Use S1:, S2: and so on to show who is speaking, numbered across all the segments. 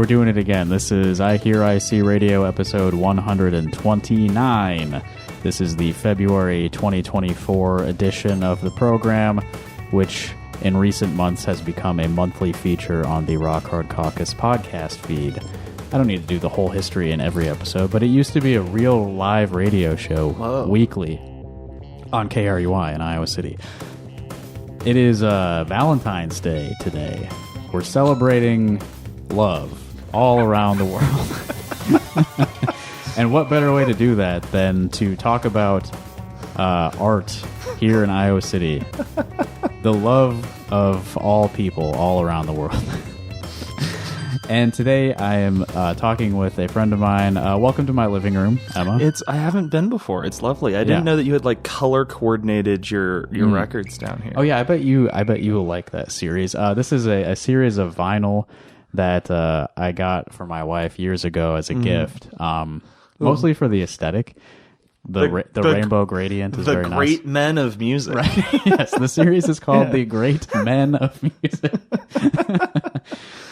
S1: We're doing it again. This is iHearIC Radio episode 129. This is the February 2024 edition of the program, which in recent months has become a monthly feature on the Rock Hard Caucus podcast feed. I don't need to do the whole history in every episode, but it used to be a real live radio show weekly on KRUI in Iowa City. It is Valentine's Day today. We're celebrating love all around the world. And what better way to do that than to talk about art here in Iowa City. The love of all people all around the world. And today I am talking with a friend of mine. Welcome to my living room, Emma.
S2: I haven't been before. It's lovely. I didn't know that you had like color coordinated your records down here.
S1: Oh yeah, I bet you will like that series. This is a series of vinyl that I got for my wife years ago as a gift. Mostly for the aesthetic. The rainbow gradient is very nice. The
S2: Great Men of Music.
S1: Right. Yes, the series is called The Great Men of Music.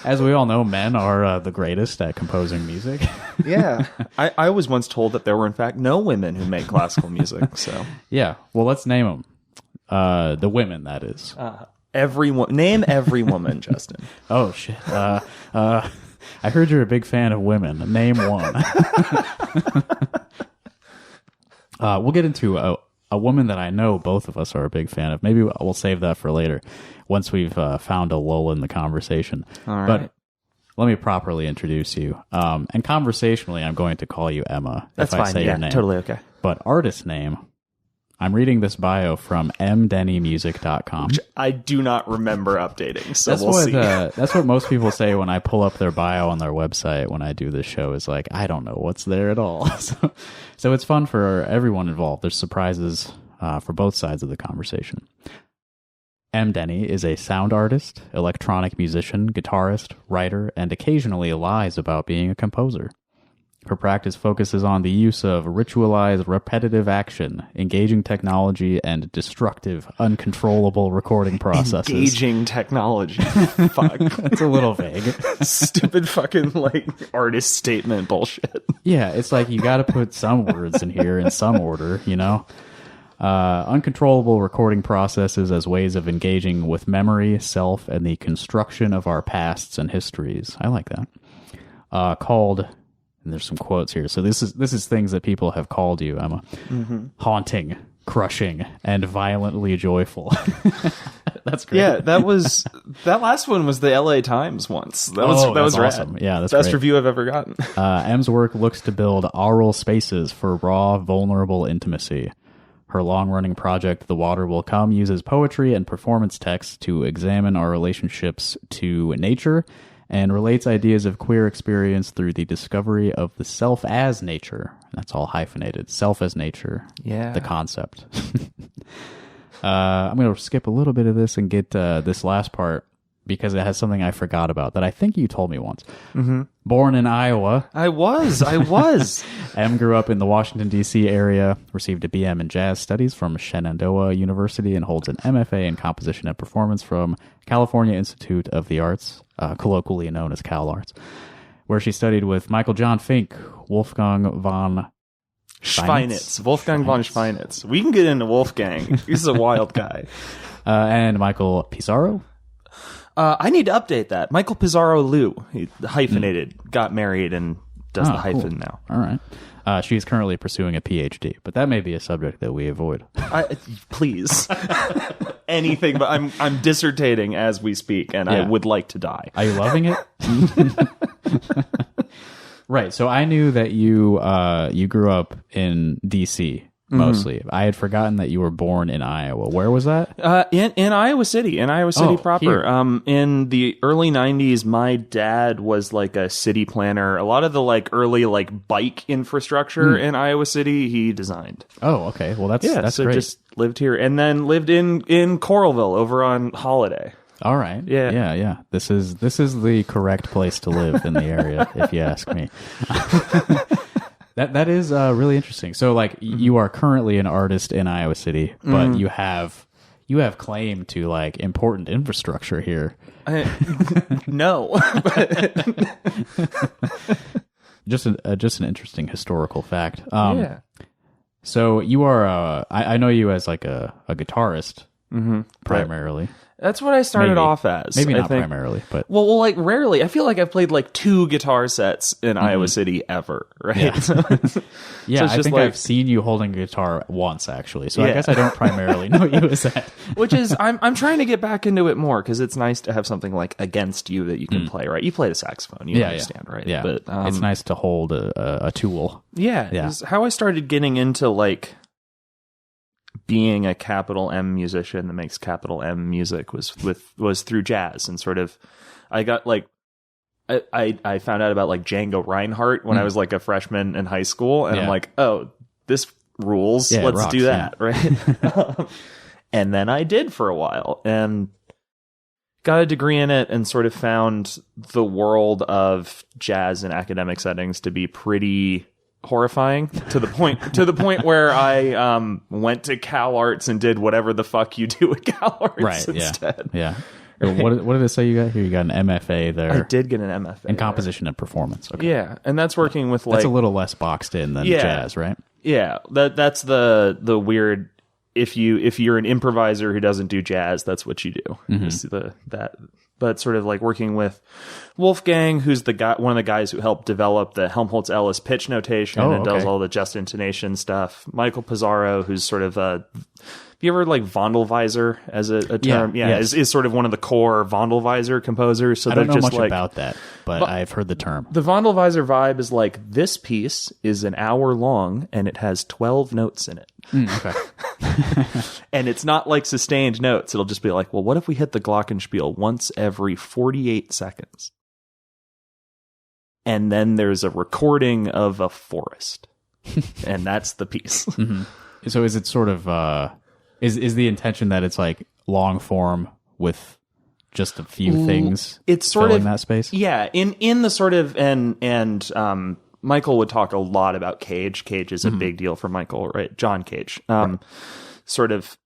S1: As we all know, men are the greatest at composing music.
S2: Yeah. I was once told that there were, in fact, no women who make classical music. So
S1: yeah. Well, let's name them. The women, that is.
S2: Name every woman, Justin.
S1: Oh, shit. I heard you're a big fan of women. Name one. We'll get into a woman that I know both of us are a big fan of. Maybe we'll save that for later once we've found a lull in the conversation.
S2: All right.
S1: But let me properly introduce you. And conversationally, I'm going to call you Emma.
S2: That's
S1: if I
S2: fine.
S1: say your name.
S2: Totally okay.
S1: But artist name, I'm reading this bio from mdenneymusic.com.
S2: Which I do not remember updating, so
S1: that's
S2: we'll see.
S1: That's what most people say when I pull up their bio on their website when I do this show, is like, I don't know what's there at all. So it's fun for everyone involved. There's surprises for both sides of the conversation. M Denney is a sound artist, electronic musician, guitarist, writer, and occasionally lies about being a composer. Her practice focuses on the use of ritualized, repetitive action, engaging technology, and destructive, uncontrollable recording processes.
S2: Engaging technology. Fuck.
S1: It's a little vague.
S2: Stupid fucking, like, artist statement bullshit.
S1: Yeah, it's like you got to put some words in here in some order, you know? Uncontrollable recording processes as ways of engaging with memory, self, and the construction of our pasts and histories. I like that. Called... And there's some quotes here. So this is things that people have called you, Emma. Mm-hmm. Haunting, crushing, and violently joyful. That's great.
S2: Yeah, that last one was the LA Times once. That was
S1: awesome.
S2: Rad.
S1: Yeah, that's
S2: best
S1: great.
S2: Review I've ever gotten.
S1: M's work looks to build aural spaces for raw, vulnerable intimacy. Her long-running project, The Water Will Come, uses poetry and performance text to examine our relationships to nature and relates ideas of queer experience through the discovery of the self as nature. That's all hyphenated. Self as nature.
S2: Yeah.
S1: The concept. I'm going to skip a little bit of this and get this last part because it has something I forgot about that I think you told me once. Mm-hmm. Born in Iowa.
S2: I was.
S1: M grew up in the Washington, D.C. area, received a BM in Jazz Studies from Shenandoah University, and holds an MFA in Composition and Performance from California Institute of the Arts, colloquially known as Cal Arts, where she studied with Michael John Fink, Wolfgang von
S2: Schweinitz. Wolfgang von Schweinitz. We can get into Wolfgang. He's a wild guy.
S1: And Michael Pizarro.
S2: I need to update that. Michael Pizarro Liu, he hyphenated, got married, and does the hyphen now.
S1: All right. She is currently pursuing a PhD, but that may be a subject that we avoid.
S2: Please. Anything, but I'm dissertating as we speak, and I would like to die.
S1: Are you loving it? Right. So I knew that you grew up in D.C. mostly. I had forgotten that you were born in Iowa. Where was that?
S2: In Iowa City, proper. Here. In the early 90s, my dad was like a city planner. A lot of the like early like bike infrastructure in Iowa City, he designed.
S1: Oh, okay. Well, that's
S2: so
S1: great.
S2: Just lived here and then lived in Coralville over on Holiday.
S1: All right. Yeah. This is the correct place to live in the area, if you ask me. That is really interesting. So, like, you are currently an artist in Iowa City, but you have you have claim to like important infrastructure here.
S2: No.
S1: Just an interesting historical fact. So you are, I know you as like a guitarist primarily.
S2: Right. That's what I started off as.
S1: Maybe not primarily, but...
S2: Well, like, rarely. I feel like I've played, like, 2 guitar sets in Iowa City ever, right?
S1: Yeah,
S2: so
S1: I think I've seen you holding a guitar once, actually. So I guess I don't primarily know you as that.
S2: Which is, I'm trying to get back into it more, because it's nice to have something, like, against you that you can play, right? You play the saxophone, you understand, right?
S1: Yeah,
S2: but
S1: it's nice to hold a tool.
S2: Yeah. How I started getting into, like... being a capital M musician that makes capital M music was through jazz, and sort of I got like I found out about like Django Reinhardt when I was like a freshman in high school, and I'm like, oh, this rules. Let's do that, right? And then I did for a while and got a degree in it, and sort of found the world of jazz in academic settings to be pretty horrifying, to the point where I went to Cal Arts and did whatever the fuck you do at Cal Arts instead.
S1: Yeah. What did it say you got here? You got an MFA there.
S2: I did get an MFA
S1: in composition and performance. Okay.
S2: Yeah, and that's working with like
S1: that's a little less boxed in than jazz, right?
S2: Yeah, that's the weird. If you're an improviser who doesn't do jazz, that's what you do. But sort of like working with Wolfgang, who's the guy, one of the guys who helped develop the Helmholtz-Ellis pitch notation and does all the just intonation stuff. Michael Pizarro, who's sort of have you ever like Vondelweiser as a term? Is sort of one of the core Vondelweiser composers. So
S1: I don't know
S2: just
S1: much about that, but I've heard the term.
S2: The Vondelweiser vibe is like, this piece is an hour long and it has 12 notes in it.
S1: Okay.
S2: And it's not like sustained notes. It'll just be like, well, what if we hit the glockenspiel once every 48 seconds? And then there's a recording of a forest. And that's the piece.
S1: So is it sort of is the intention that it's like long form with just a few things
S2: it's sort
S1: filling
S2: of
S1: that space?
S2: Yeah, in the sort of and Michael would talk a lot about Cage. Cage is a big deal for Michael, right? John Cage. Sort of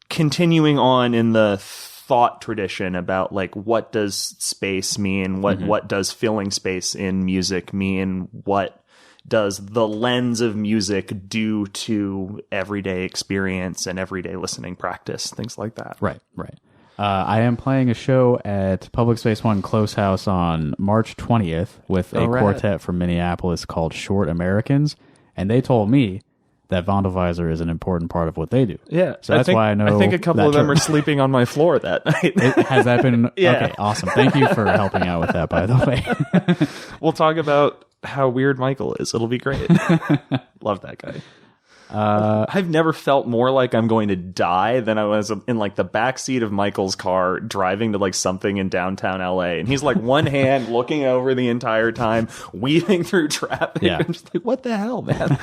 S2: continuing on in the thought tradition about like, what does space mean? What does filling space in music mean? What does the lens of music do to everyday experience and everyday listening practice? Things like that.
S1: Right. I am playing a show at Public Space One Close House on March 20th with a quartet from Minneapolis called Short Americans, and they told me that Vondelweiser is an important part of what they do.
S2: Yeah,
S1: so that's why I know.
S2: I think a couple of them are sleeping on my floor that night.
S1: Has that been? Yeah. Okay, awesome. Thank you for helping out with that, by the way.
S2: We'll talk about how weird Michael is. It'll be great. Love that guy. I've never felt more like I'm going to die than I was in like the backseat of Michael's car driving to like something in downtown LA, and he's like one hand looking over the entire time, weaving through traffic. Yeah. I'm just like, what the hell, man?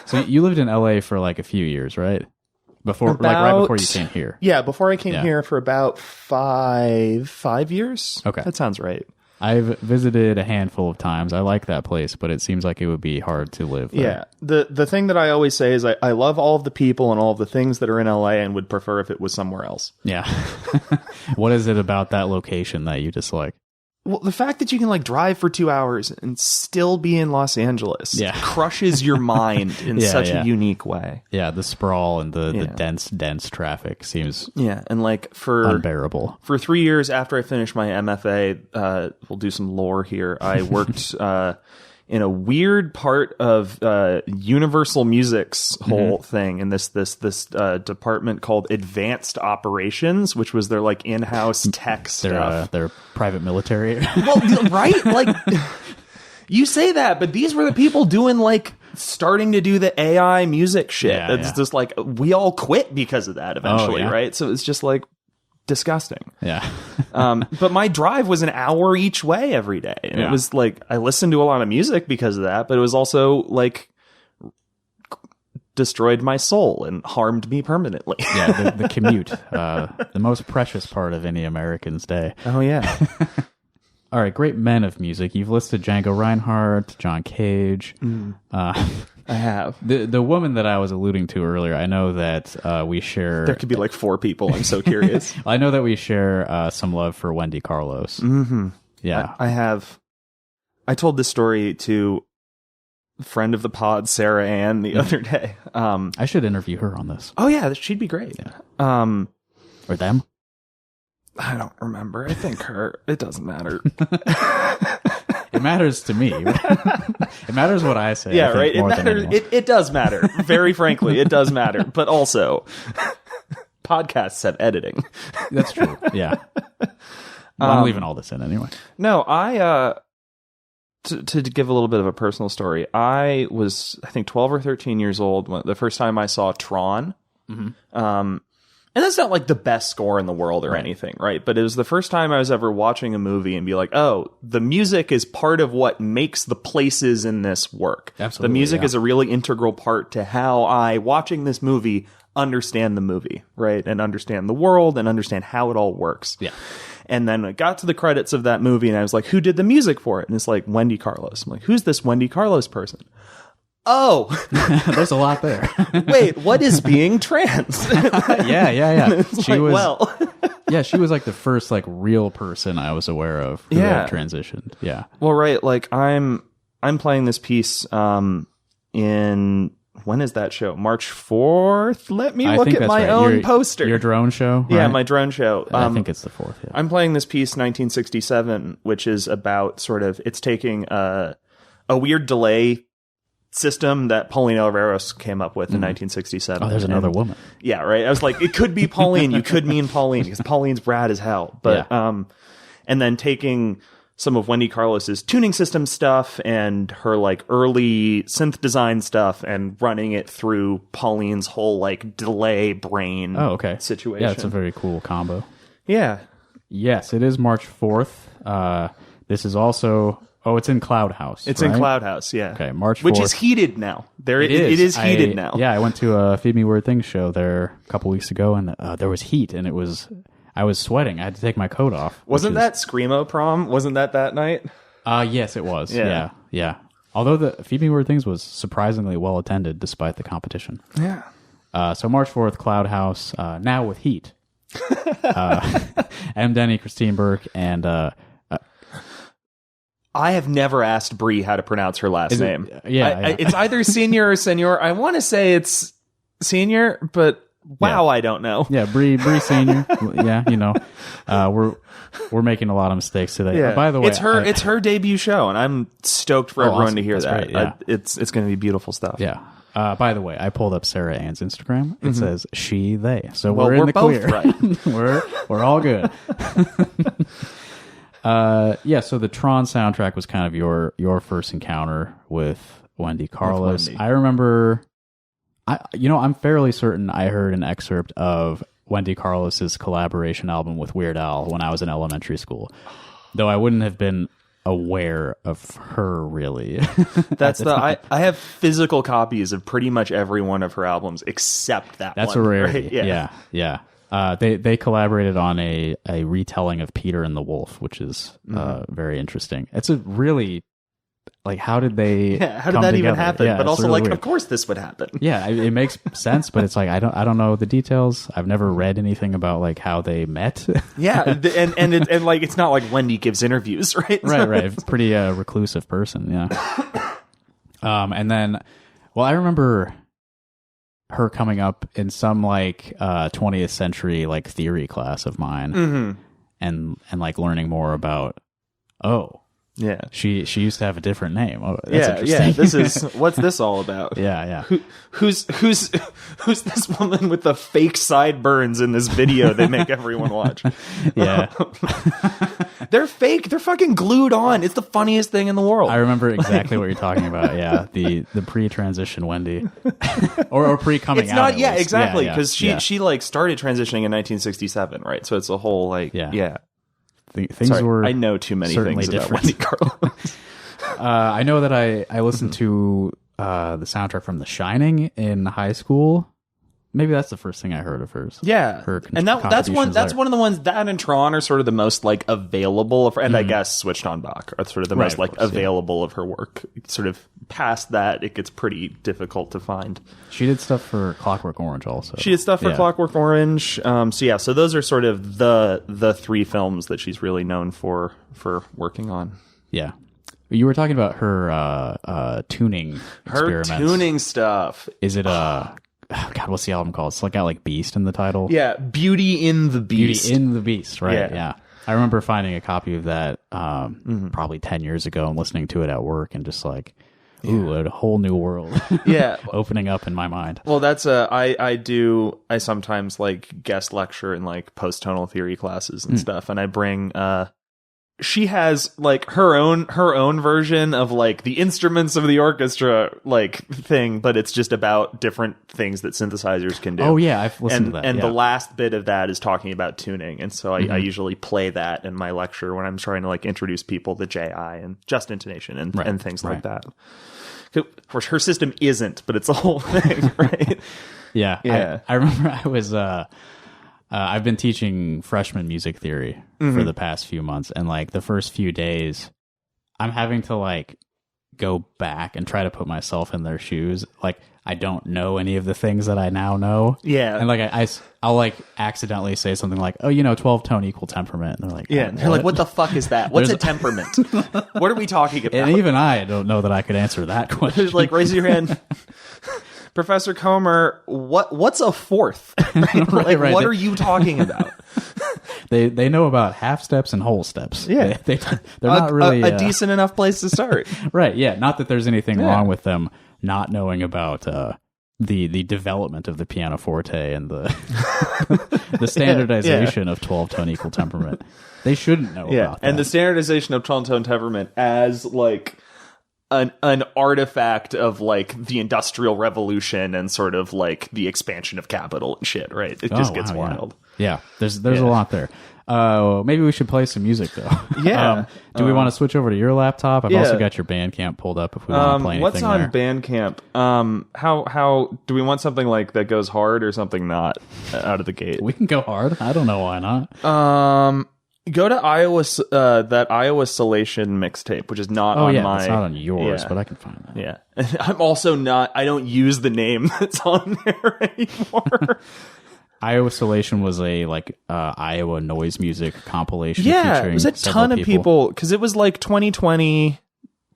S1: So you lived in LA for like a few years, right? Right before you came here.
S2: Yeah, before I came here for about five years.
S1: Okay,
S2: that sounds right.
S1: I've visited a handful of times. I like that place, but it seems like it would be hard to live there.
S2: Yeah. The thing that I always say is I love all of the people and all of the things that are in LA and would prefer if it was somewhere else.
S1: Yeah. What is it about that location that you dislike?
S2: Well, the fact that you can like drive for 2 hours and still be in Los Angeles crushes your mind in such a unique way.
S1: Yeah, the sprawl and the dense traffic seems
S2: and like
S1: unbearable.
S2: For 3 years after I finished my MFA, we'll do some lore here. I worked in a weird part of Universal Music's whole thing in this department called Advanced Operations, which was their like in-house tech stuff.
S1: Their private military.
S2: Well, right? Like, you say that, but these were the people doing like starting to do the AI music shit. It's just like, we all quit because of that eventually, right? So it's just like disgusting.
S1: Yeah.
S2: But my drive was an hour each way every day. And it was like, I listened to a lot of music because of that, but it was also like destroyed my soul and harmed me permanently.
S1: Yeah, the commute, the most precious part of any American's day.
S2: Oh yeah.
S1: all right, great men of music. You've listed Django Reinhardt, John Cage.
S2: I have.
S1: The woman that I was alluding to earlier, I know that we share...
S2: There could be like 4 people. I'm so curious.
S1: I know that we share some love for Wendy Carlos.
S2: Mm-hmm.
S1: Yeah.
S2: I have. I told this story to a friend of the pod, Sarah Ann, the other day.
S1: I should interview her on this.
S2: Oh, yeah, she'd be great.
S1: Yeah.
S2: Or
S1: them?
S2: I don't remember. I think her. It doesn't matter.
S1: It matters to me. It matters what I say.
S2: Yeah,
S1: I think,
S2: right. It
S1: more than
S2: matters.
S1: anyone.
S2: It does matter. Very frankly, it does matter. But also, podcasts have editing.
S1: That's true. Yeah. Well, I'm leaving all this in anyway.
S2: No, to give a little bit of a personal story, I was, I think, 12 or 13 years old when the first time I saw Tron. Mm-hmm. And that's not like the best score in the world or anything, right? But it was the first time I was ever watching a movie and be like, oh, the music is part of what makes the places in this work.
S1: Absolutely,
S2: the music is a really integral part to how I, watching this movie, understand the movie, right? And understand the world and understand how it all works.
S1: Yeah.
S2: And then I got to the credits of that movie and I was like, who did the music for it? And it's like, Wendy Carlos. I'm like, who's this Wendy Carlos person? Oh,
S1: there's a lot there.
S2: Wait, what is being trans?
S1: Yeah. She
S2: like,
S1: was,
S2: well,
S1: yeah, she was like the first like real person I was aware of who had transitioned. Yeah.
S2: Well, right. Like I'm playing this piece, in, when is that show? March 4th? Let me look at my own poster.
S1: Your drone show? Right?
S2: Yeah, my drone show.
S1: I think it's the 4th. Yeah.
S2: I'm playing this piece, 1967, which is about sort of, it's taking a weird delay system that Pauline Oliveros came up with in 1967.
S1: Oh, there's another woman.
S2: Yeah, right. I was like, it could be Pauline. You could mean Pauline because Pauline's rad as hell. But and then taking some of Wendy Carlos's tuning system stuff and her like early synth design stuff and running it through Pauline's whole like delay brain situation.
S1: Yeah, it's a very cool combo.
S2: Yeah.
S1: Yes, it is March 4th. This is also... Oh, it's in Cloud House.
S2: It's in Cloud House, yeah.
S1: Okay, March 4th.
S2: Which is heated now. It is heated now.
S1: Yeah, I went to a Feed Me Weird Things show there a couple weeks ago, and there was heat, and I was sweating. I had to take my coat off.
S2: Wasn't that Screamo Prom? Wasn't that night?
S1: Yes, it was. Yeah. Although the Feed Me Weird Things was surprisingly well attended despite the competition.
S2: Yeah.
S1: So March 4th, Cloud House, now with heat. M Denney, Christine Burke, and...
S2: I have never asked Brie how to pronounce her last name.
S1: It's
S2: either Senior or Senor. I want to say it's Senior, but I don't know.
S1: Yeah, Brie Senior. Yeah, you know, we're making a lot of mistakes today.
S2: Yeah.
S1: By the way,
S2: it's her debut show, and I'm stoked for everyone to hear that.
S1: Great, yeah.
S2: It's going to be beautiful stuff.
S1: Yeah. By the way, I pulled up Sarah Ann's Instagram. It says she, they. So
S2: we're
S1: in the
S2: both
S1: clear.
S2: Right.
S1: we're all good. So the Tron soundtrack was kind of your first encounter with Wendy Carlos. I remember, I'm fairly certain I heard an excerpt of Wendy Carlos's collaboration album with Weird Al when I was in elementary school, though I wouldn't have been aware of her really.
S2: I have physical copies of pretty much every one of her albums except that
S1: That's
S2: one.
S1: a rarity.
S2: Right?
S1: Yeah. They collaborated on a retelling of Peter and the Wolf, which is very interesting. It's a really how did they? Yeah,
S2: how did that even happen?
S1: Yeah,
S2: but also
S1: really weird.
S2: Of course this would happen.
S1: Yeah, it makes sense, but it's I don't know the details. I've never read anything about how they met.
S2: Yeah, and it's not like Wendy gives interviews, right?
S1: Right. Pretty reclusive person. Yeah. And then, I remember her coming up in some 20th century theory class of mine, and learning more about she used to have a different name. Oh, that's interesting.
S2: This is what's this all about?
S1: Yeah.
S2: Who's this woman with the fake sideburns in this video they make everyone watch?
S1: Yeah.
S2: They're fake. They're fucking glued on. It's the funniest thing in the world.
S1: I remember exactly what you're talking about. Yeah, the pre-transition Wendy, or pre-coming
S2: it's
S1: out.
S2: Not. Yeah, exactly. Because she started transitioning in 1967, right? So it's a whole
S1: things were.
S2: I know too many things about Wendy Carlos.
S1: I know that I listened to the soundtrack from The Shining in high school. Maybe that's the first thing I heard of hers.
S2: Yeah, and that's one of the ones that and Tron are sort of the most like available of, and I guess Switched on Bach are sort of the most like available of her work. Sort of past that, it gets pretty difficult to find.
S1: She did stuff for Clockwork Orange also.
S2: She did stuff for Clockwork Orange. So those are sort of the three films that she's really known for working on.
S1: Yeah. You were talking about her tuning experiments.
S2: Her tuning stuff.
S1: Is it God, what's the album called? It's got like Beast in the title.
S2: Yeah, Beauty in the Beast.
S1: Beauty in the Beast, right? Yeah. I remember finding a copy of that probably 10 years ago and listening to it at work and just like, ooh, a whole new world. Opening up in my mind.
S2: Well, that's I sometimes like guest lecture in like post-tonal theory classes and stuff, and I bring she has like her own version of like the instruments of the orchestra like thing, but it's just about different things that synthesizers can do.
S1: Oh yeah, I've listened to that.
S2: And the last bit of that is talking about tuning, and so I usually play that in my lecture when I'm trying to like introduce people to JI and just intonation and things like that. Of course, her system isn't, but it's a whole thing, right?
S1: Yeah. I remember I was I've been teaching freshman music theory for the past few months, and like the first few days, I'm having to like go back and try to put myself in their shoes. Like I don't know any of the things that I now know.
S2: Yeah,
S1: and like I'll like accidentally say something like, "Oh, 12-tone equal temperament," and they're like,
S2: "Yeah," they're like, "What the fuck is that? What's a temperament? What are we talking about?"
S1: And even I don't know that I could answer that question.
S2: Like, raise your hand. Professor Comer, what's a fourth? Right. What are you talking about?
S1: They know about half steps and whole steps.
S2: Yeah,
S1: they're not really
S2: a decent enough place to start.
S1: Right. Yeah. Not that there's anything wrong with them not knowing about the development of the pianoforte and the standardization of 12-tone equal temperament. They shouldn't know about that.
S2: And the standardization of 12-tone temperament as like an artifact of like the Industrial Revolution and sort of like the expansion of capital and shit, right? It just gets wild.
S1: Yeah, there's a lot there. Maybe we should play some music though.
S2: Yeah.
S1: Do we want to switch over to your laptop? I've also got your Bandcamp pulled up if we want to play anything.
S2: What's on
S1: there.
S2: Bandcamp? How do we want something like that goes hard or something not out of the gate?
S1: We can go hard. I don't know why not.
S2: Go to that Iowa Salation mixtape, which is not on my...
S1: it's not on yours, but I can find that.
S2: Yeah. I'm also not... I don't use the name that's on there anymore.
S1: Iowa Salation was a Iowa noise music compilation.
S2: Yeah, it was a ton of people, because it was like 2020,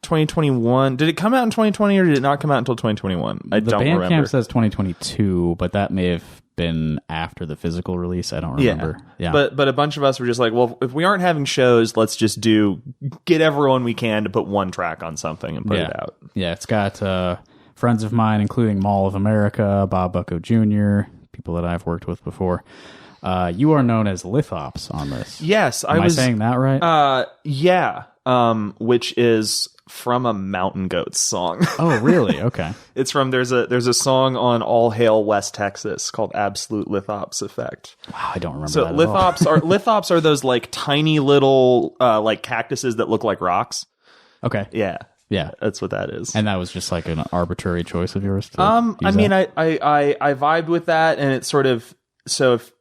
S2: 2021. Did it come out in 2020 or did it not come out until 2021? I don't remember.
S1: The Bandcamp says 2022, but that may have been after the physical release. I don't remember. Yeah.
S2: But a bunch of us were just like, well, if we aren't having shows, let's just get everyone we can to put one track on something and put it out. Yeah,
S1: it's got friends of mine, including Mall of America, Bob Bucko Jr., people that I've worked with before. You are known as Lithops on this.
S2: Yes.
S1: Am I saying that right?
S2: Yeah. Which is from a Mountain Goats song.
S1: Oh, really? Okay.
S2: It's from there's a song on All Hail West Texas called Absolute Lithops Effect.
S1: Wow, I don't remember
S2: so
S1: that
S2: lithops are those like tiny little like cactuses that look like rocks.
S1: Okay.
S2: Yeah.
S1: Yeah.
S2: That's what that is.
S1: And that was just like an arbitrary choice of yours to
S2: I mean,
S1: that?
S2: I vibed with that, and it's sort of if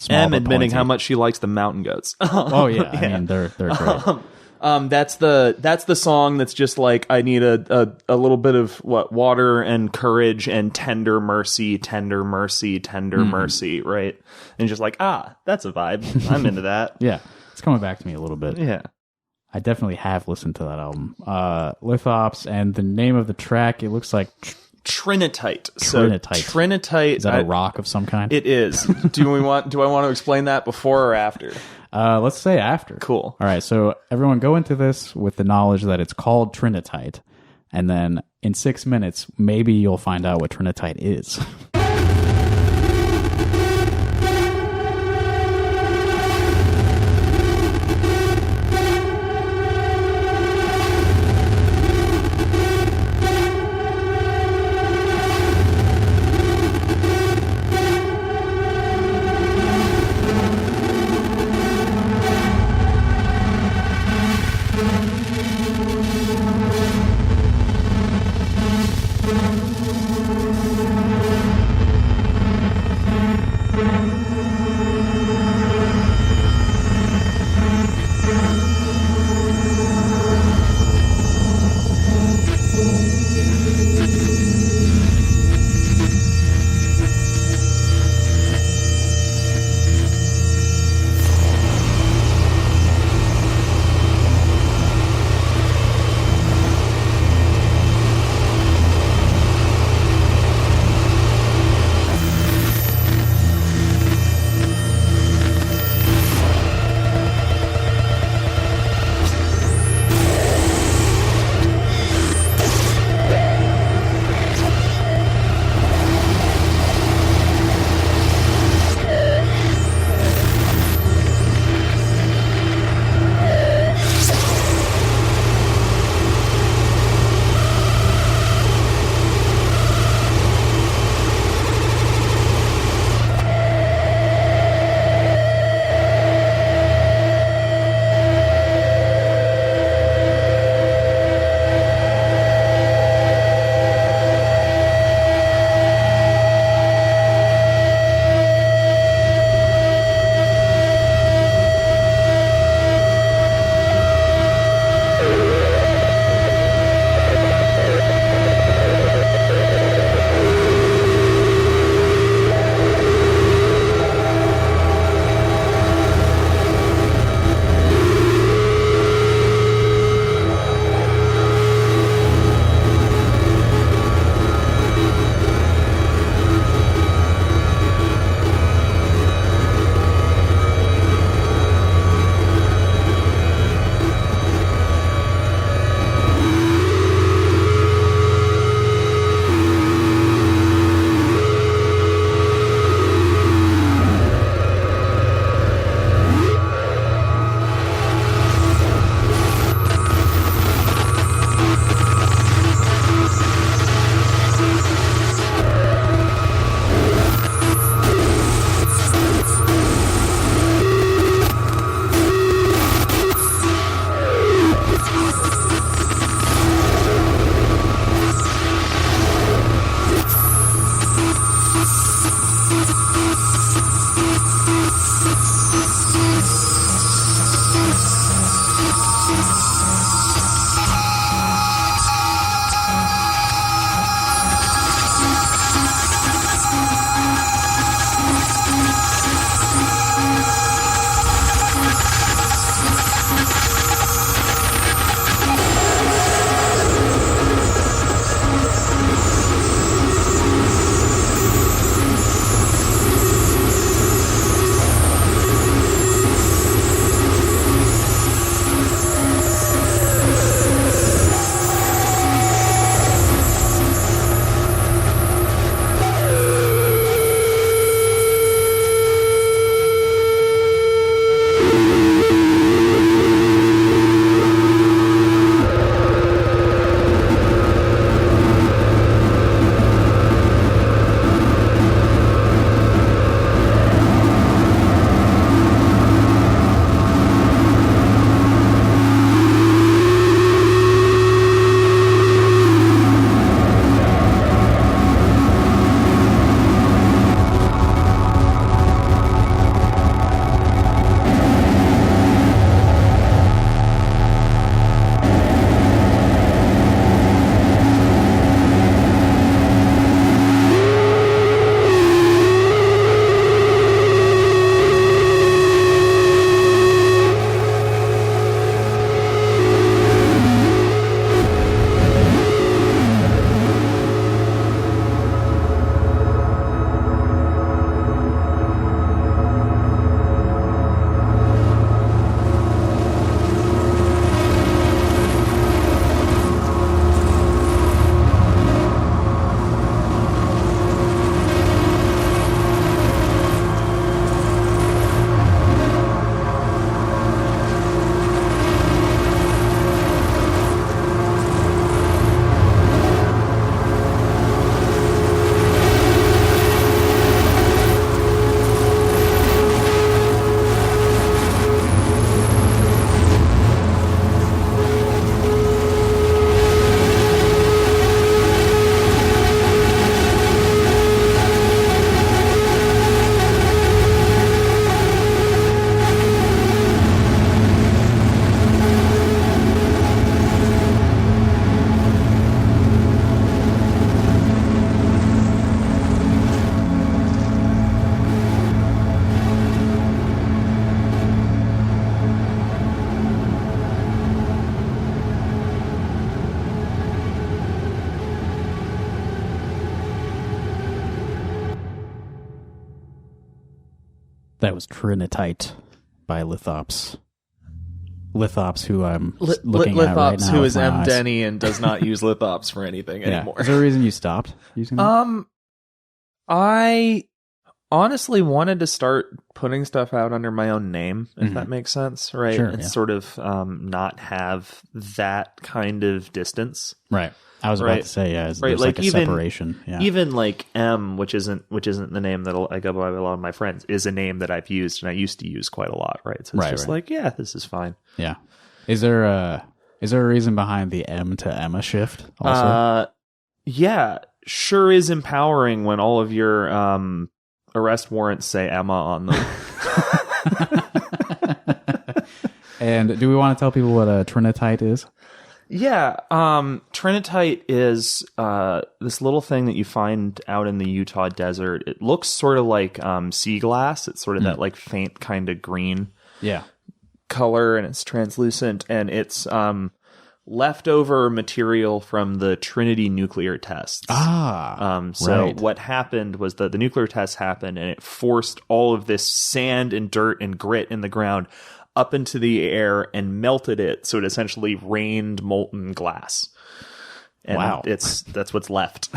S2: Em admitting how much she likes the Mountain Goats.
S1: Oh yeah. I mean they're great.
S2: That's the song that's just like, I need a little bit of water and courage and tender mercy, right? And just like, that's a vibe. I'm into that.
S1: Yeah. It's coming back to me a little bit.
S2: Yeah.
S1: I definitely have listened to that album. Lithops, and the name of the track, it looks like
S2: Trinitite.
S1: Trinitite. Is that a rock of some kind?
S2: It is. Do I want to explain that before or after?
S1: Let's say after.
S2: Cool.
S1: All right, so everyone go into this with the knowledge that it's called Trinitite, and then in 6 minutes, maybe you'll find out what Trinitite is. That was Trinitite by Lithops. Lithops, who I'm looking at right now.
S2: Who is M Denney and does not use Lithops for anything anymore.
S1: Is there a reason you stopped using them?
S2: I honestly wanted to start putting stuff out under my own name, if that makes sense, right?
S1: Sure,
S2: and sort of not have that kind of distance.
S1: Right. I was about to say, there's like a separation. Yeah.
S2: Even like M, which isn't the name that I go by with a lot of my friends, is a name that I've used and I used to use quite a lot, right? So it's just like, yeah, this is fine.
S1: Yeah. Is there a reason behind the M to Emma shift also?
S2: Yeah, sure is empowering when all of your arrest warrants say Emma on them.
S1: And do we want to tell people what a Trinitite is?
S2: Yeah, Trinitite is this little thing that you find out in the Utah desert. It looks sort of like sea glass. It's sort of that like faint kind of green color, and it's translucent, and it's leftover material from the Trinity nuclear tests. So what happened was that the nuclear tests happened, and it forced all of this sand and dirt and grit in the ground up into the air and melted it, so it essentially rained molten glass. And that's what's left.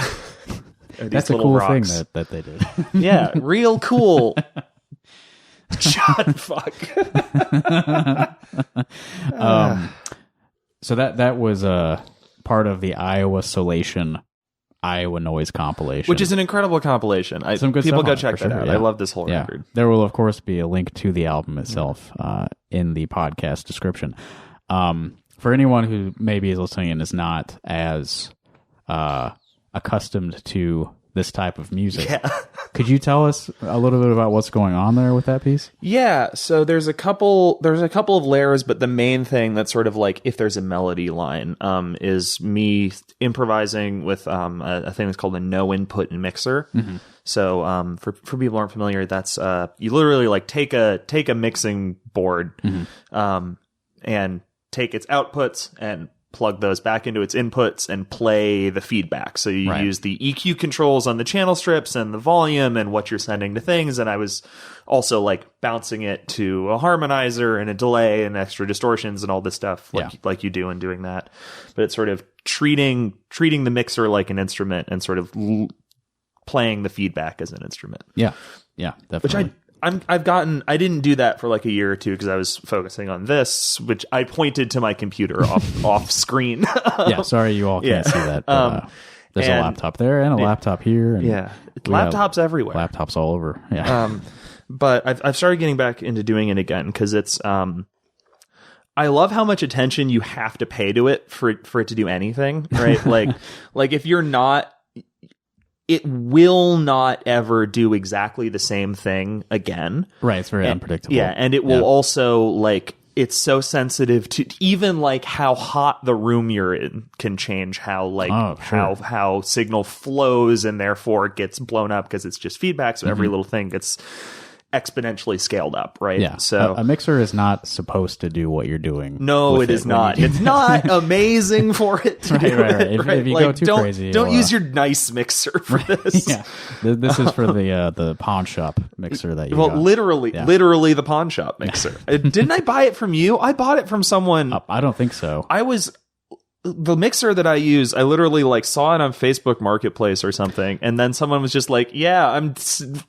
S1: That's a cool thing that they did.
S2: Yeah, real cool. Shut fuck.
S1: So that was part of the Iowa Solation Iowa Noise compilation,
S2: which is an incredible compilation.
S1: Some good
S2: people
S1: stuff
S2: go
S1: on
S2: check that out.
S1: Yeah.
S2: I love this whole record.
S1: There will of course be a link to the album itself in the podcast description. For anyone who maybe is listening and is not as accustomed to this type of music, could you tell us a little bit about what's going on there with that piece?
S2: Yeah, so there's a couple of layers, but the main thing that's sort of like, if there's a melody line, is me improvising with a thing that's called a no input mixer. So for people who aren't familiar, that's you literally like take a mixing board and take its outputs and plug those back into its inputs and play the feedback. So you use the EQ controls on the channel strips and the volume and what you're sending to things. And I was also like bouncing it to a harmonizer and a delay and extra distortions and all this stuff like you do in doing that. But it's sort of treating the mixer like an instrument and sort of playing the feedback as an instrument.
S1: Yeah, definitely.
S2: Which I didn't do that for like a year or two because I was focusing on this, which I pointed to my computer off screen.
S1: Yeah, sorry you all can't see that. There's a laptop there and a laptop here. And
S2: laptops everywhere.
S1: Laptops all over. Yeah.
S2: But I've started getting back into doing it again because it's I love how much attention you have to pay to it for it to do anything, right? like if you're not, it will not ever do exactly the same thing again.
S1: Right, it's very unpredictable.
S2: Yeah, and it will also, like, it's so sensitive to even, like, how hot the room you're in can change how, like, how signal flows and therefore gets blown up because it's just feedback, so every little thing gets exponentially scaled up, right?
S1: Yeah.
S2: So
S1: a mixer is not supposed to do what you're doing.
S2: No, it is not. It's not amazing for it to do
S1: right.
S2: it.
S1: If you go too crazy,
S2: don't use your nice mixer for this.
S1: Yeah, this is for the pawn shop mixer that you got.
S2: literally the pawn shop mixer. Didn't I buy it from you? I bought it from someone.
S1: I don't think so.
S2: The mixer that I use, I literally like saw it on Facebook Marketplace or something, and then someone was just like, "Yeah, I'm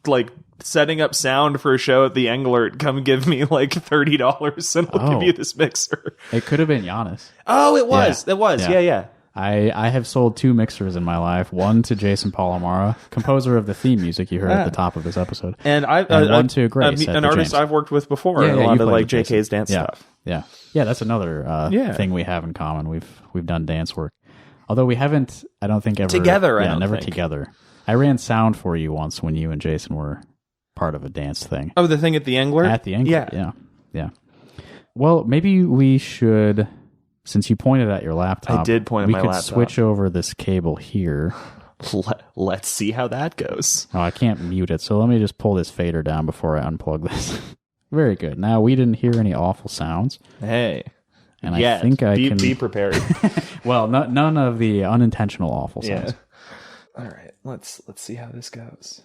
S2: like setting up sound for a show at the Englert. Come give me like $30 and I'll give you this mixer."
S1: It could have been Giannis.
S2: Oh, it was.
S1: Yeah.
S2: It was. Yeah.
S1: I have sold 2 mixers in my life. One to Jason Palomara, composer of the theme music you heard at the top of this episode,
S2: and one to Grace, an artist I've worked with before. A lot of like JK's dance stuff.
S1: Yeah, that's another thing we have in common. We've done dance work, although we haven't. I don't think ever
S2: together.
S1: Never together. I ran sound for you once when you and Jason were part of a dance thing.
S2: Oh, the thing at the Englert?
S1: At the Englert, yeah. Well, maybe we should, since you pointed at your laptop.
S2: I did point at my laptop. We could
S1: switch over this cable here.
S2: Let's see how that goes.
S1: Oh, I can't mute it, so let me just pull this fader down before I unplug this. Very good. Now, we didn't hear any awful sounds.
S2: Hey.
S1: And I think I can...
S2: Be prepared.
S1: Well, none of the unintentional awful sounds.
S2: Yeah. All right, let's see how this goes.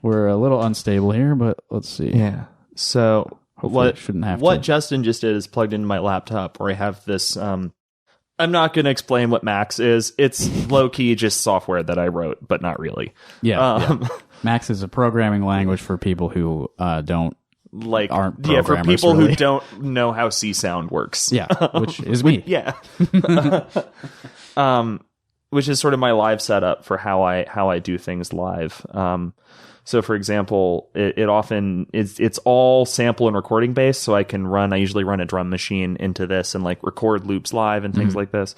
S1: We're a little unstable here, but let's see.
S2: Yeah. So what
S1: to.
S2: Justin just did is plugged into my laptop where I have this. I'm not going to explain what Max is. It's low key just software that I wrote, but not really.
S1: Yeah. Max is a programming language for people who aren't
S2: for people
S1: really.
S2: who don't know how C sound works.
S1: Yeah, which is me.
S2: Yeah. Which is sort of my live setup for how I do things live. So for example, it often it's all sample and recording based. So I usually run a drum machine into this and like record loops live and things like this.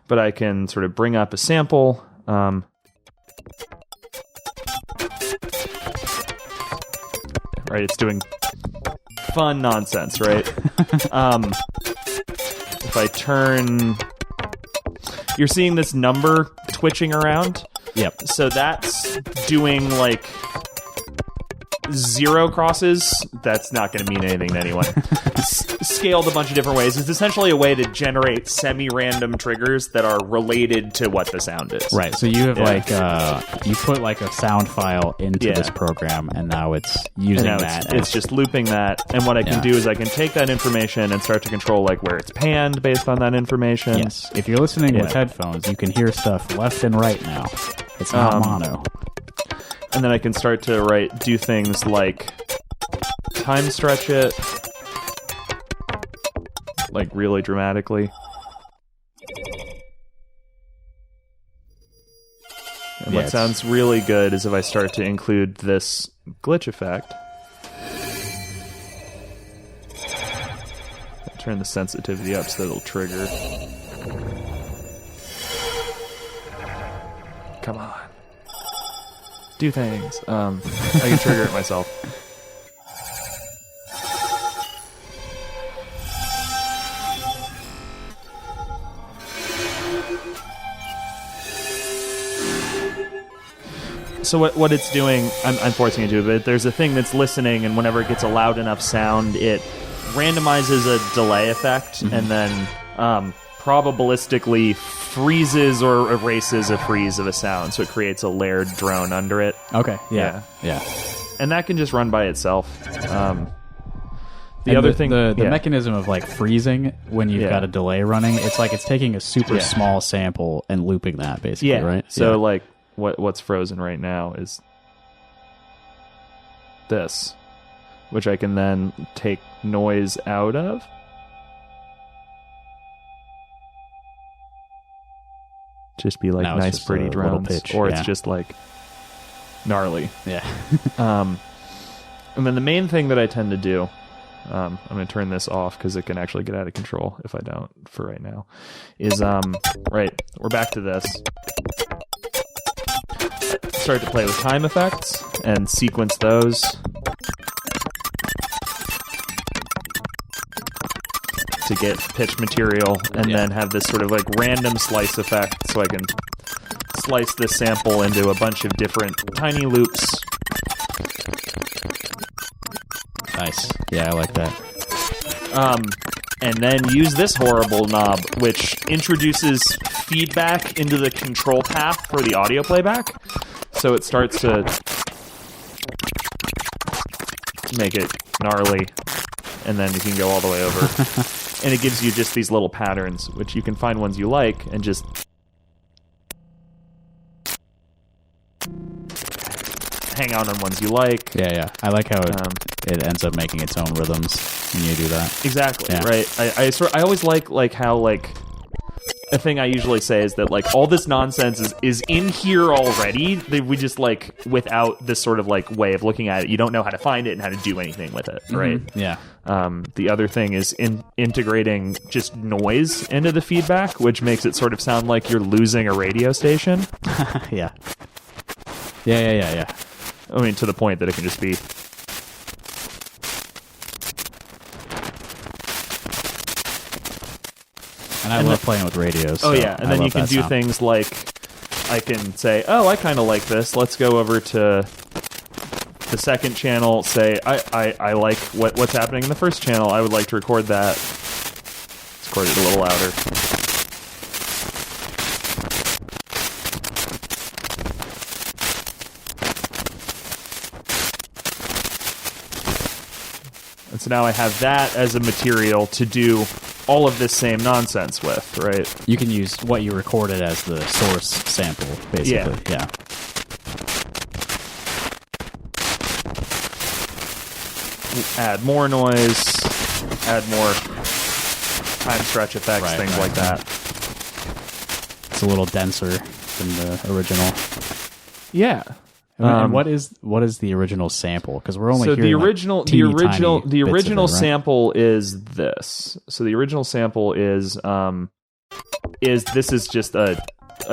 S2: But I can sort of bring up a sample. Right. It's doing fun nonsense, right? If I turn, you're seeing this number twitching around.
S1: Yep.
S2: So that's doing like 0 crosses. That's not going to mean anything to anyone. Scaled a bunch of different ways. It's essentially a way to generate semi-random triggers that are related to what the sound is.
S1: Right. So you have you put like a sound file into this program, and now it's using that.
S2: It's just looping that. And what I can do is I can take that information and start to control like where it's panned based on that information.
S1: Yes. If you're listening with headphones, you can hear stuff left and right now. It's not mono.
S2: And then I can start to do things like time stretch it, like really dramatically. And what sounds really good is if I start to include this glitch effect. I'll turn the sensitivity up so that it'll trigger. Come on. Do things. I can trigger it myself. So what it's doing, I'm forcing it to, but there's a thing that's listening, and whenever it gets a loud enough sound, it randomizes a delay effect, and then probabilistically freezes or erases a freeze of a sound, so it creates a layered drone under it.
S1: Okay. Yeah.
S2: And that can just run by itself. The
S1: mechanism of like freezing when you've got a delay running, it's like it's taking a super small sample and looping that basically, right?
S2: So like what's frozen right now is this, which I can then take noise out of. Just be like nice, pretty drums, pitch, or it's just like gnarly.
S1: Yeah.
S2: And then the main thing that I tend to do, I'm going to turn this off because it can actually get out of control if I don't for right now, is, we're back to this. Start to play with time effects and sequence those. To get pitch material, and then have this sort of like random slice effect, so I can slice this sample into a bunch of different tiny loops.
S1: Nice. Yeah, I like that.
S2: And then use this horrible knob, which introduces feedback into the control path for the audio playback. So it starts to make it gnarly, and then you can go all the way over. And it gives you just these little patterns, which you can find ones you like and just hang out on ones you like.
S1: Yeah. I like how it ends up making its own rhythms when you do that.
S2: Exactly, right. I always like how like a thing I usually say is that like all this nonsense is in here already. We just like without this sort of like way of looking at it, you don't know how to find it and how to do anything with it, right?
S1: Yeah.
S2: The other thing is integrating just noise into the feedback, which makes it sort of sound like you're losing a radio station.
S1: Yeah.
S2: I mean, to the point that it can just be.
S1: And I love playing with radios.
S2: So and then you can do things like, I can say, oh, I kind of like this. Let's go over to the second channel, say, I like what's happening in the first channel. I would like to record that. Let's record it a little louder. So now I have that as a material to do all of this same nonsense with, right?
S1: You can use what you recorded as the source sample, basically. Yeah.
S2: Add more noise, add more time stretch effects, things like that.
S1: It's a little denser than the original.
S2: Yeah.
S1: And what is the original sample? Because we're only hearing
S2: the original
S1: right?
S2: sample is this. So the original sample is this is just a